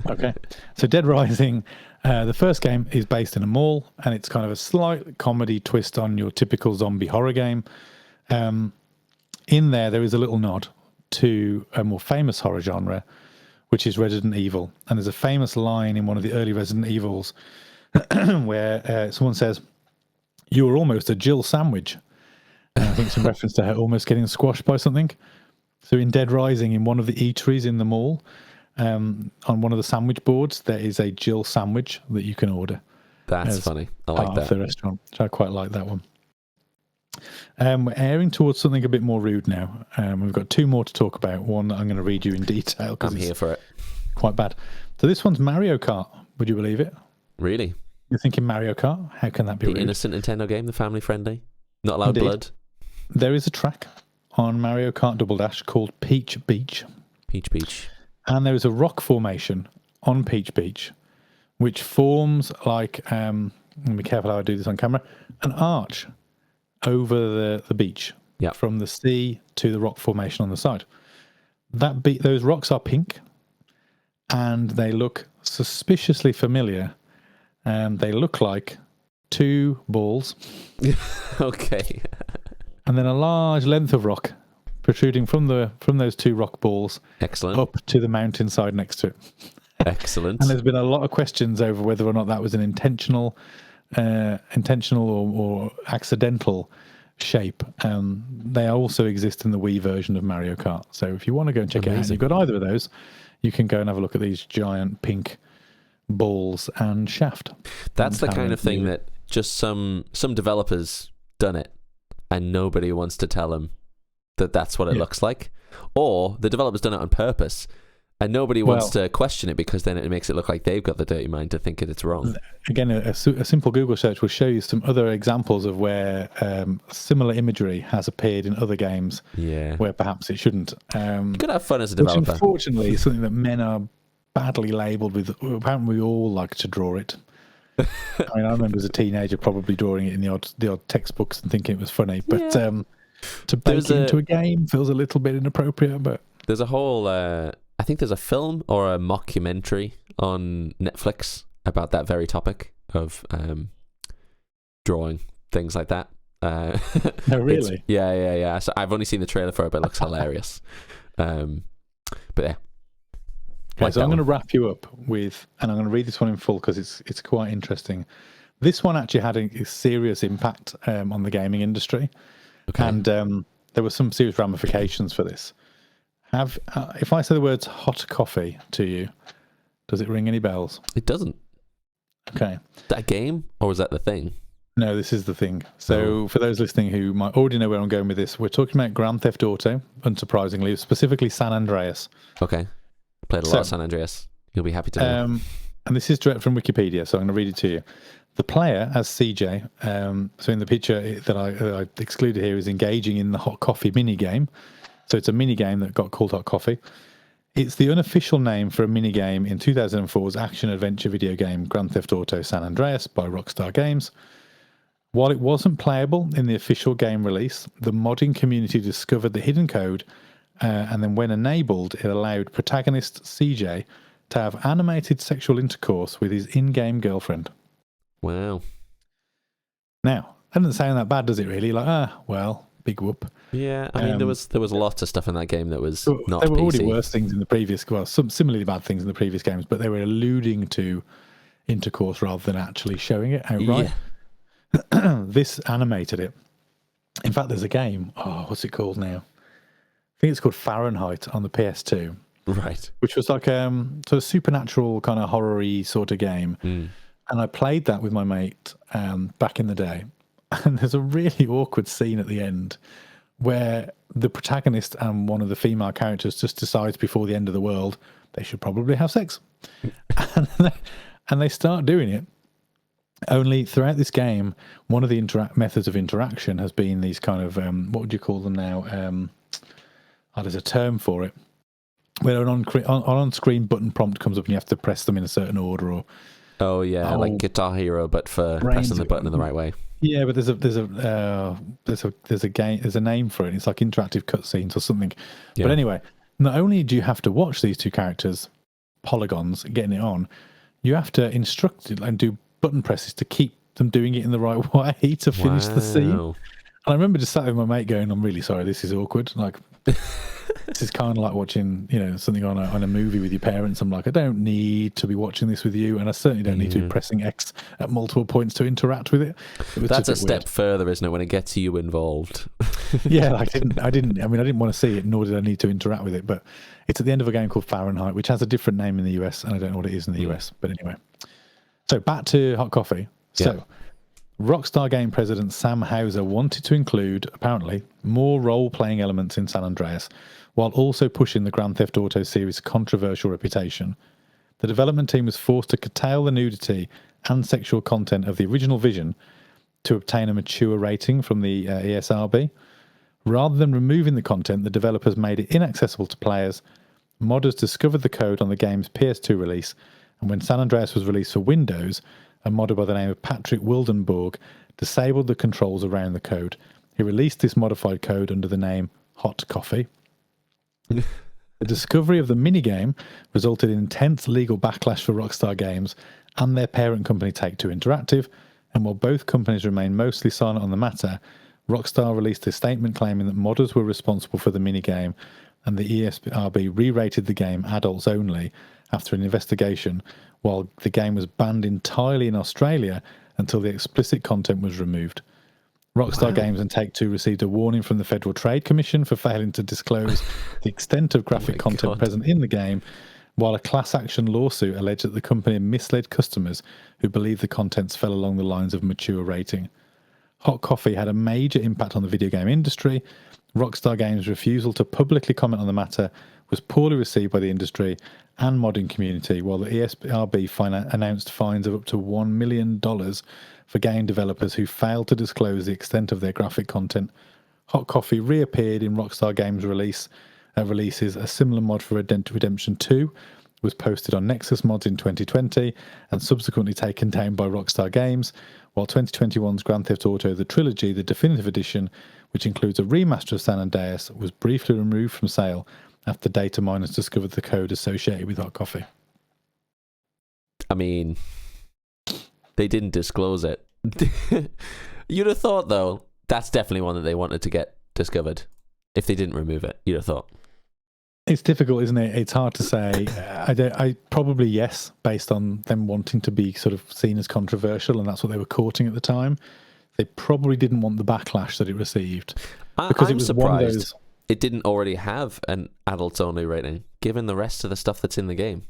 Speaker 1: Okay. So Dead Rising, the first game is based in a mall, and it's kind of a slight comedy twist on your typical zombie horror game. In there is a little nod to a more famous horror genre, which is Resident Evil. And there's a famous line in one of the early Resident Evils where someone says, "You were almost a Jill sandwich." And I think it's in reference to her almost getting squashed by something. So in Dead Rising, in one of the eateries in the mall, on one of the sandwich boards, there is a Jill sandwich that you can order.
Speaker 2: That's funny. I like
Speaker 1: Part
Speaker 2: that.
Speaker 1: of the restaurant. So I quite like that one. We're airing towards something a bit more rude now. We've got two more to talk about. One that I'm going to read you in detail because
Speaker 2: I'm
Speaker 1: it's
Speaker 2: here for it.
Speaker 1: quite bad. So this one's Mario Kart. Would you believe it?
Speaker 2: Really?
Speaker 1: You're thinking Mario Kart? How can that be
Speaker 2: The
Speaker 1: rude?
Speaker 2: innocent Nintendo game, the family friendly, not allowed
Speaker 1: Indeed.
Speaker 2: blood.
Speaker 1: There is a track on Mario Kart Double Dash called Peach Beach.
Speaker 2: Peach.
Speaker 1: And there is a rock formation on Peach Beach, which forms like, be careful how I do this on camera, an arch over the beach.
Speaker 2: Yep.
Speaker 1: From the sea to the rock formation on the side. Those rocks are pink, and they look suspiciously familiar. They look like two balls,
Speaker 2: Okay.
Speaker 1: and then a large length of rock protruding from those two rock balls
Speaker 2: Excellent.
Speaker 1: up to the mountainside next to it.
Speaker 2: Excellent.
Speaker 1: And there's been a lot of questions over whether or not that was an intentional or accidental shape. They also exist in the Wii version of Mario Kart. So if you want to go and check it out, and you've got either of those, you can go and have a look at these giant pink balls and shaft.
Speaker 2: That's the
Speaker 1: And how
Speaker 2: kind of
Speaker 1: they
Speaker 2: thing
Speaker 1: do
Speaker 2: that just some developers done it, and nobody wants to tell them that that's what it looks like, or the developers done it on purpose, and nobody wants to question it because then it makes it look like they've got the dirty mind to think that it's wrong.
Speaker 1: Again, a simple Google search will show you some other examples of where similar imagery has appeared in other games
Speaker 2: Yeah.
Speaker 1: where perhaps it shouldn't.
Speaker 2: You could have fun as a
Speaker 1: Which
Speaker 2: developer.
Speaker 1: unfortunately is something that men are badly labelled with. Apparently we all like to draw it. I mean, I remember as a teenager probably drawing it in the odd textbooks and thinking it was funny, but to bake it into a game feels a little bit inappropriate. But
Speaker 2: there's a whole I think there's a film or a mockumentary on Netflix about that very topic of drawing things like that.
Speaker 1: oh, really?
Speaker 2: Yeah. So I've only seen the trailer for it, but it looks hilarious. But yeah.
Speaker 1: Okay, so I'm going to wrap you up with, and I'm going to read this one in full because it's quite interesting. This one actually had a serious impact on the gaming industry, and there were some serious ramifications for this. If I say the words hot coffee to you, does it ring any bells?
Speaker 2: It doesn't.
Speaker 1: Okay.
Speaker 2: Is that a game or was that the thing?
Speaker 1: No, this is the thing. So for those listening who might already know where I'm going with this, we're talking about Grand Theft Auto, unsurprisingly, specifically San Andreas.
Speaker 2: Okay. Played a lot of San Andreas. You'll be happy to know.
Speaker 1: And this is direct from Wikipedia, so I'm going to read it to you. The player, as CJ, so in the picture that I excluded here, is engaging in the hot coffee mini game. So it's a mini game that got called Hot Coffee. It's the unofficial name for a mini game in 2004's action-adventure video game Grand Theft Auto San Andreas by Rockstar Games. While it wasn't playable in the official game release, the modding community discovered the hidden code, and then when enabled, it allowed protagonist CJ to have animated sexual intercourse with his in-game girlfriend.
Speaker 2: Wow.
Speaker 1: Now, that doesn't sound that bad, does it really? Like, well, big whoop.
Speaker 2: Yeah, I mean, there was lots of stuff in that game that was not
Speaker 1: There were
Speaker 2: PC.
Speaker 1: already worse things in the previous, some similarly bad things in the previous games, but they were alluding to intercourse rather than actually showing it outright. Yeah. This animated it. In fact, there's a game. Oh, what's it called now? I think it's called Fahrenheit on the PS2.
Speaker 2: Right.
Speaker 1: Which was like sort of supernatural kind of horror-y sort of game. And I played that with my mate back in the day. And there's a really awkward scene at the end where the protagonist and one of the female characters just decides before the end of the world they should probably have sex. and they start doing it. Only throughout this game, one of the methods of interaction has been these kind of, what would you call them now? There's a term for it. Where an on-screen button prompt comes up and you have to press them in a certain order. Or
Speaker 2: like Guitar Hero, but for pressing the button in the right way.
Speaker 1: Yeah, but there's a name for it. It's like interactive cutscenes or something. Yeah. But anyway, not only do you have to watch these two characters, polygons, getting it on, you have to instruct it and do button presses to keep them doing it in the right way to finish the scene. And I remember just sat with my mate going, I'm really sorry, this is awkward. Like, This is kind of like watching, something on a movie with your parents. I'm like, I don't need to be watching this with you, and I certainly don't need to be pressing X at multiple points to interact with it.
Speaker 2: That's a step further, isn't it? When it gets you involved.
Speaker 1: Yeah, I didn't want to see it, nor did I need to interact with it. But it's at the end of a game called Fahrenheit, which has a different name in the US, and I don't know what it is in the US. But anyway, so back to Hot Coffee. So, Rockstar Game president Sam Houser wanted to include, apparently, more role-playing elements in San Andreas, while also pushing the Grand Theft Auto series' controversial reputation. The development team was forced to curtail the nudity and sexual content of the original Vision to obtain a mature rating from the ESRB. Rather than removing the content, the developers made it inaccessible to players. Modders discovered the code on the game's PS2 release, and when San Andreas was released for Windows, a modder by the name of Patrick Wildenborg disabled the controls around the code. He released this modified code under the name Hot Coffee. The discovery of the minigame resulted in intense legal backlash for Rockstar Games and their parent company Take-Two Interactive, and while both companies remain mostly silent on the matter, Rockstar released a statement claiming that modders were responsible for the minigame, and the ESRB re-rated the game adults only after an investigation, while the game was banned entirely in Australia until the explicit content was removed. Rockstar Games and Take-Two received a warning from the Federal Trade Commission for failing to disclose the extent of graphic content present in the game, while a class action lawsuit alleged that the company misled customers who believed the contents fell along the lines of mature rating. Hot Coffee had a major impact on the video game industry. Rockstar Games' refusal to publicly comment on the matter was poorly received by the industry and modding community, while the ESRB announced fines of up to $1 million for game developers who failed to disclose the extent of their graphic content. Hot Coffee reappeared in Rockstar Games releases. A similar mod for Red Dead Redemption 2 was posted on Nexus Mods in 2020 and subsequently taken down by Rockstar Games, while 2021's Grand Theft Auto The Trilogy, the Definitive Edition, which includes a remaster of San Andreas, was briefly removed from sale after data miners discovered the code associated with Hot Coffee.
Speaker 2: I mean, they didn't disclose it. You'd have thought, though, that's definitely one that they wanted to get discovered. If they didn't remove it, you'd have thought.
Speaker 1: It's difficult, isn't it? It's hard to say. I probably yes, based on them wanting to be sort of seen as controversial, and that's what they were courting at the time. They probably didn't want the backlash that it received, because
Speaker 2: I'm
Speaker 1: it was
Speaker 2: surprised
Speaker 1: one of those.
Speaker 2: It didn't already have an adults-only rating, given the rest of the stuff that's in the game.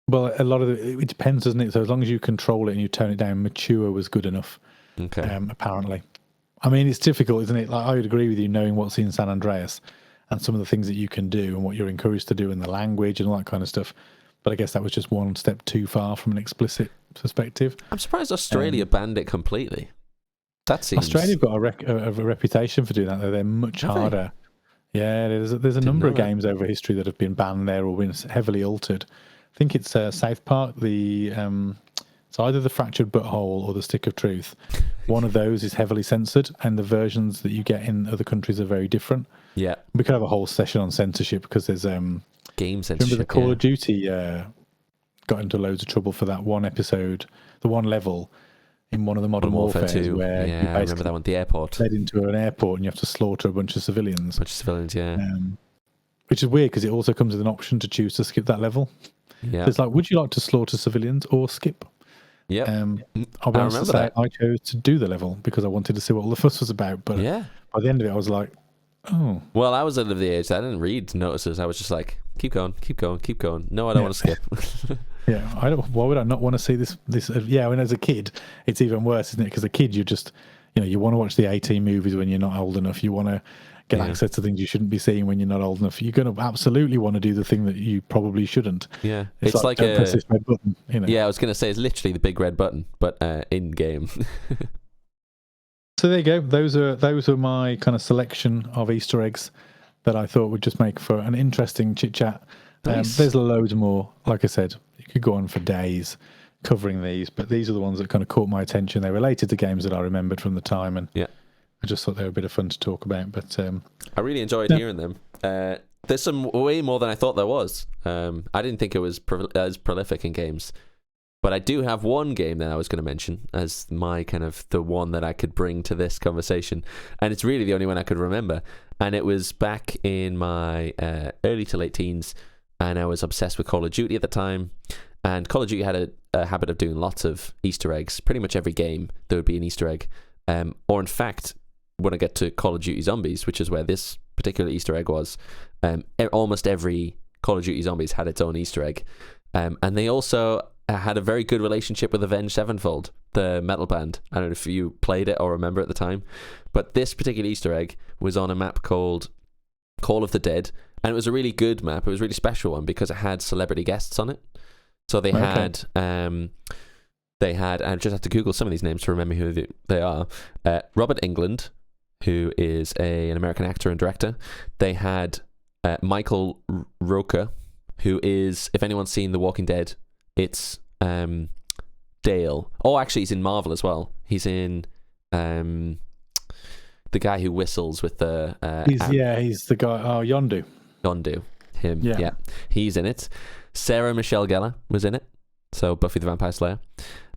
Speaker 1: Well, a lot of it depends, doesn't it? So as long as you control it and you tone it down, mature was good enough.
Speaker 2: Okay.
Speaker 1: Apparently, I mean, it's difficult, isn't it? Like, I would agree with you, knowing what's in San Andreas and some of the things that you can do and what you're encouraged to do in the language and all that kind of stuff. But I guess that was just one step too far from an explicit perspective.
Speaker 2: I'm surprised Australia banned it completely. That seems...
Speaker 1: Australia's got a reputation for doing that, though. They're much harder. Yeah, there's a number of games over history that have been banned there or been heavily altered. I think it's South Park, it's either the Fractured Butthole or the Stick of Truth. One of those is heavily censored, and the versions that you get in other countries are very different.
Speaker 2: Yeah.
Speaker 1: We could have a whole session on censorship, because there's...
Speaker 2: game censorship,
Speaker 1: remember the Call of Duty got into loads of trouble for that one episode, the one level in one of the Modern Warfare 2, where you
Speaker 2: I remember that one, the airport.
Speaker 1: Led into an airport and you have to slaughter a bunch of civilians.
Speaker 2: Yeah.
Speaker 1: Which is weird, because it also comes with an option to choose to skip that level.
Speaker 2: Yeah.
Speaker 1: So it's like, would you like to slaughter civilians or skip?
Speaker 2: Yeah.
Speaker 1: I'll be honest to say, I chose to do the level because I wanted to see what all the fuss was about. But by the end of it, I was like, oh.
Speaker 2: Well, I was out of the age that I didn't read notices. I was just like, keep going, keep going, keep going. No, I don't want to skip.
Speaker 1: Yeah, why would I not want to see this? Yeah, when as a kid, it's even worse, isn't it? Because a kid, you just, you want to watch the 18 movies when you're not old enough. You want to get access to things you shouldn't be seeing when you're not old enough. You're going to absolutely want to do the thing that you probably shouldn't.
Speaker 2: Yeah, it's like
Speaker 1: don't press this red button.
Speaker 2: Yeah, I was going to say it's literally the big red button, but in game.
Speaker 1: So there you go. Those are my kind of selection of Easter eggs that I thought would just make for an interesting chit chat.
Speaker 2: Nice.
Speaker 1: There's loads more. Like I said, you could go on for days covering these, but these are the ones that kind of caught my attention. They're related to games that I remembered from the time, and I just thought they were a bit of fun to talk about. But
Speaker 2: I really enjoyed hearing them. There's some way more than I thought there was. I didn't think it was as prolific in games. But I do have one game that I was going to mention as my kind of the one that I could bring to this conversation. And it's really the only one I could remember. And it was back in my early to late teens. And I was obsessed with Call of Duty at the time. And Call of Duty had a habit of doing lots of Easter eggs. Pretty much every game, there would be an Easter egg. Or in fact, when I get to Call of Duty Zombies, which is where this particular Easter egg was, almost every Call of Duty Zombies had its own Easter egg. And they also had a very good relationship with Avenged Sevenfold, the metal band. I don't know if you played it or remember at the time, but this particular Easter egg was on a map called Call of the Dead, and it was a really good map. It was a really special one because it had celebrity guests on it. So they had, I just have to Google some of these names to remember who they are. Robert Englund, who is an American actor and director. They had Michael Rooker, who is, if anyone's seen The Walking Dead, it's Dale. Oh, actually, he's in Marvel as well. He's in the guy who whistles with the...
Speaker 1: he's the guy... Oh, Yondu.
Speaker 2: Him, yeah. He's in it. Sarah Michelle Gellar was in it, so Buffy the Vampire Slayer.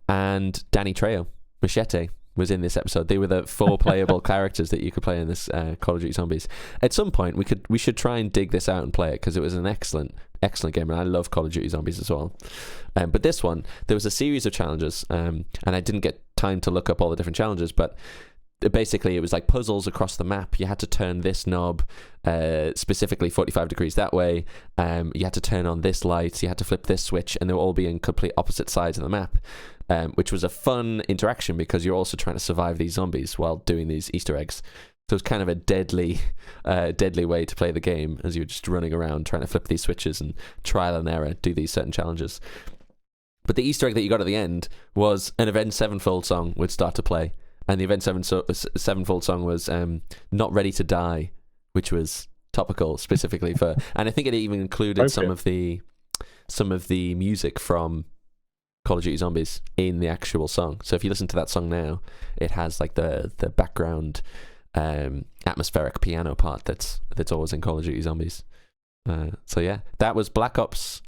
Speaker 2: And Danny Trejo, Machete, was in this episode. They were the 4 playable characters that you could play in this Call of Duty Zombies. At some point, we should try and dig this out and play it, because it was an excellent game, and I love Call of Duty Zombies as well. But this one, there was a series of challenges, and I didn't get time to look up all the different challenges, but basically it was like puzzles across the map. You had to turn this knob specifically 45 degrees that way. You had to turn on this light. You had to flip this switch, and they were all being complete opposite sides of the map. Which was a fun interaction because you're also trying to survive these zombies while doing these Easter eggs. So it's kind of a deadly way to play the game, as you're just running around trying to flip these switches and trial and error, do these certain challenges. But the Easter egg that you got at the end was an Avenged Sevenfold song would start to play. And the Avenged Sevenfold song was Not Ready to Die, which was topical specifically for... And I think it even included some of the music from Call of Duty Zombies in the actual song. So if you listen to that song now, it has like the background atmospheric piano part that's always in Call of Duty Zombies. So yeah, that was Black Ops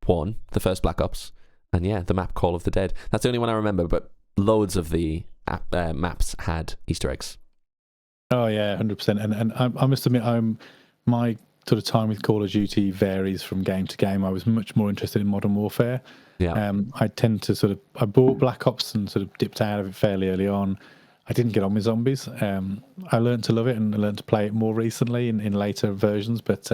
Speaker 2: 1, the first Black Ops, and yeah, the map Call of the Dead. That's the only one I remember, but loads of the maps had Easter eggs. Oh yeah, 100%. And I must admit, my sort of time with Call of Duty varies from game to game. I was much more interested in Modern Warfare. Yeah. I tend to I bought Black Ops and sort of dipped out of it fairly early on. I didn't get on with Zombies. I learned to love it and I learned to play it more recently in later versions. But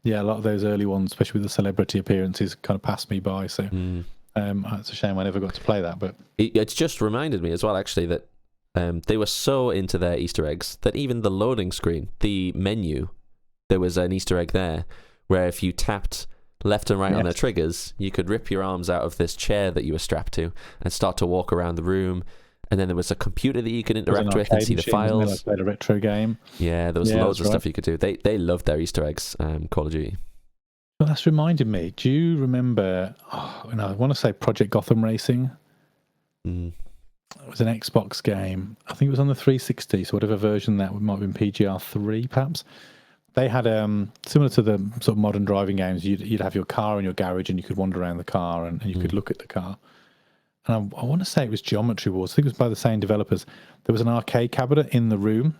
Speaker 2: yeah, a lot of those early ones, especially with the celebrity appearances, kind of passed me by. So it's a shame I never got to play that. But it's just reminded me as well, actually, that they were so into their Easter eggs that even the loading screen, the menu, there was an Easter egg there where if you tapped left and right on their triggers, you could rip your arms out of this chair that you were strapped to and start to walk around the room. And then there was a computer that you could interact with and see the files.
Speaker 1: Like played a retro game.
Speaker 2: Yeah, there was loads of stuff you could do. They loved their Easter eggs, Call of Duty.
Speaker 1: Well, that's reminded me. Do you remember, I want to say Project Gotham Racing? It was an Xbox game. I think it was on the 360, so whatever version that might have been PGR3 perhaps. They had, similar to the sort of modern driving games, you'd have your car in your garage and you could wander around the car and you could look at the car. And I want to say it was Geometry Wars. I think it was by the same developers. There was an arcade cabinet in the room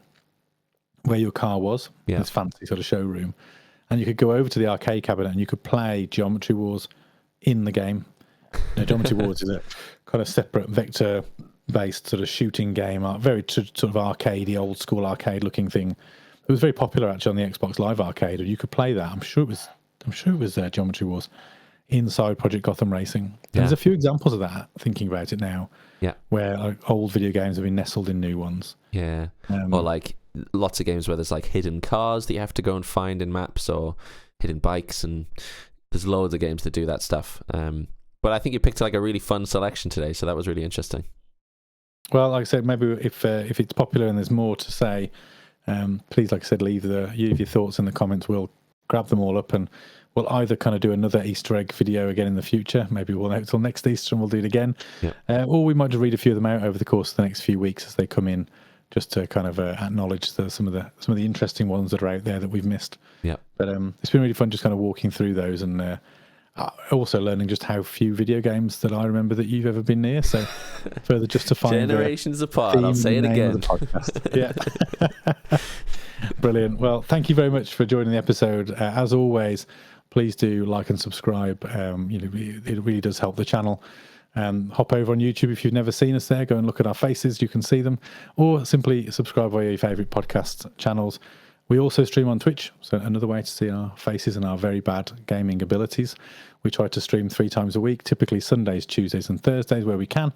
Speaker 1: where your car was. Yeah. This fancy sort of showroom. And you could go over to the arcade cabinet and you could play Geometry Wars in the game. Geometry Wars is a kind of separate vector-based sort of shooting game, very sort of arcadey, old-school arcade-looking thing. It was very popular actually on the Xbox Live Arcade, and you could play that. I'm sure it was Geometry Wars inside Project Gotham Racing. Yeah. There's a few examples of that, thinking about it now. Yeah, where old video games have been nestled in new ones.
Speaker 2: Yeah, or like lots of games where there's like hidden cars that you have to go and find in maps, or hidden bikes, and there's loads of games that do that stuff. But I think you picked like a really fun selection today, so that was really interesting.
Speaker 1: Well, like I said, maybe if it's popular and there's more to say, please, like I said, leave your thoughts in the comments. We'll grab them all up and we'll either kind of do another Easter egg video again in the future. Maybe we'll wait till next Easter and we'll do it again. Yeah. Or we might just read a few of them out over the course of the next few weeks as they come in, just to kind of acknowledge some of the interesting ones that are out there that we've missed. Yeah. But it's been really fun just kind of walking through those, and also learning just how few video games that I remember that you've ever been near. So further justifying
Speaker 2: generations apart. I'll say it again.
Speaker 1: Yeah. Brilliant. Well, thank you very much for joining the episode. As always, please do like and subscribe. It really does help the channel. Hop over on YouTube if you've never seen us there. Go and look at our faces. You can see them. Or simply subscribe via your favourite podcast channels. We also stream on Twitch, so another way to see our faces and our very bad gaming abilities. We try to stream 3 times a week, typically Sundays, Tuesdays and Thursdays where we can.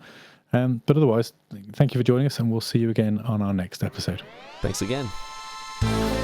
Speaker 1: But otherwise, thank you for joining us, and we'll see you again on our next episode.
Speaker 2: Thanks again.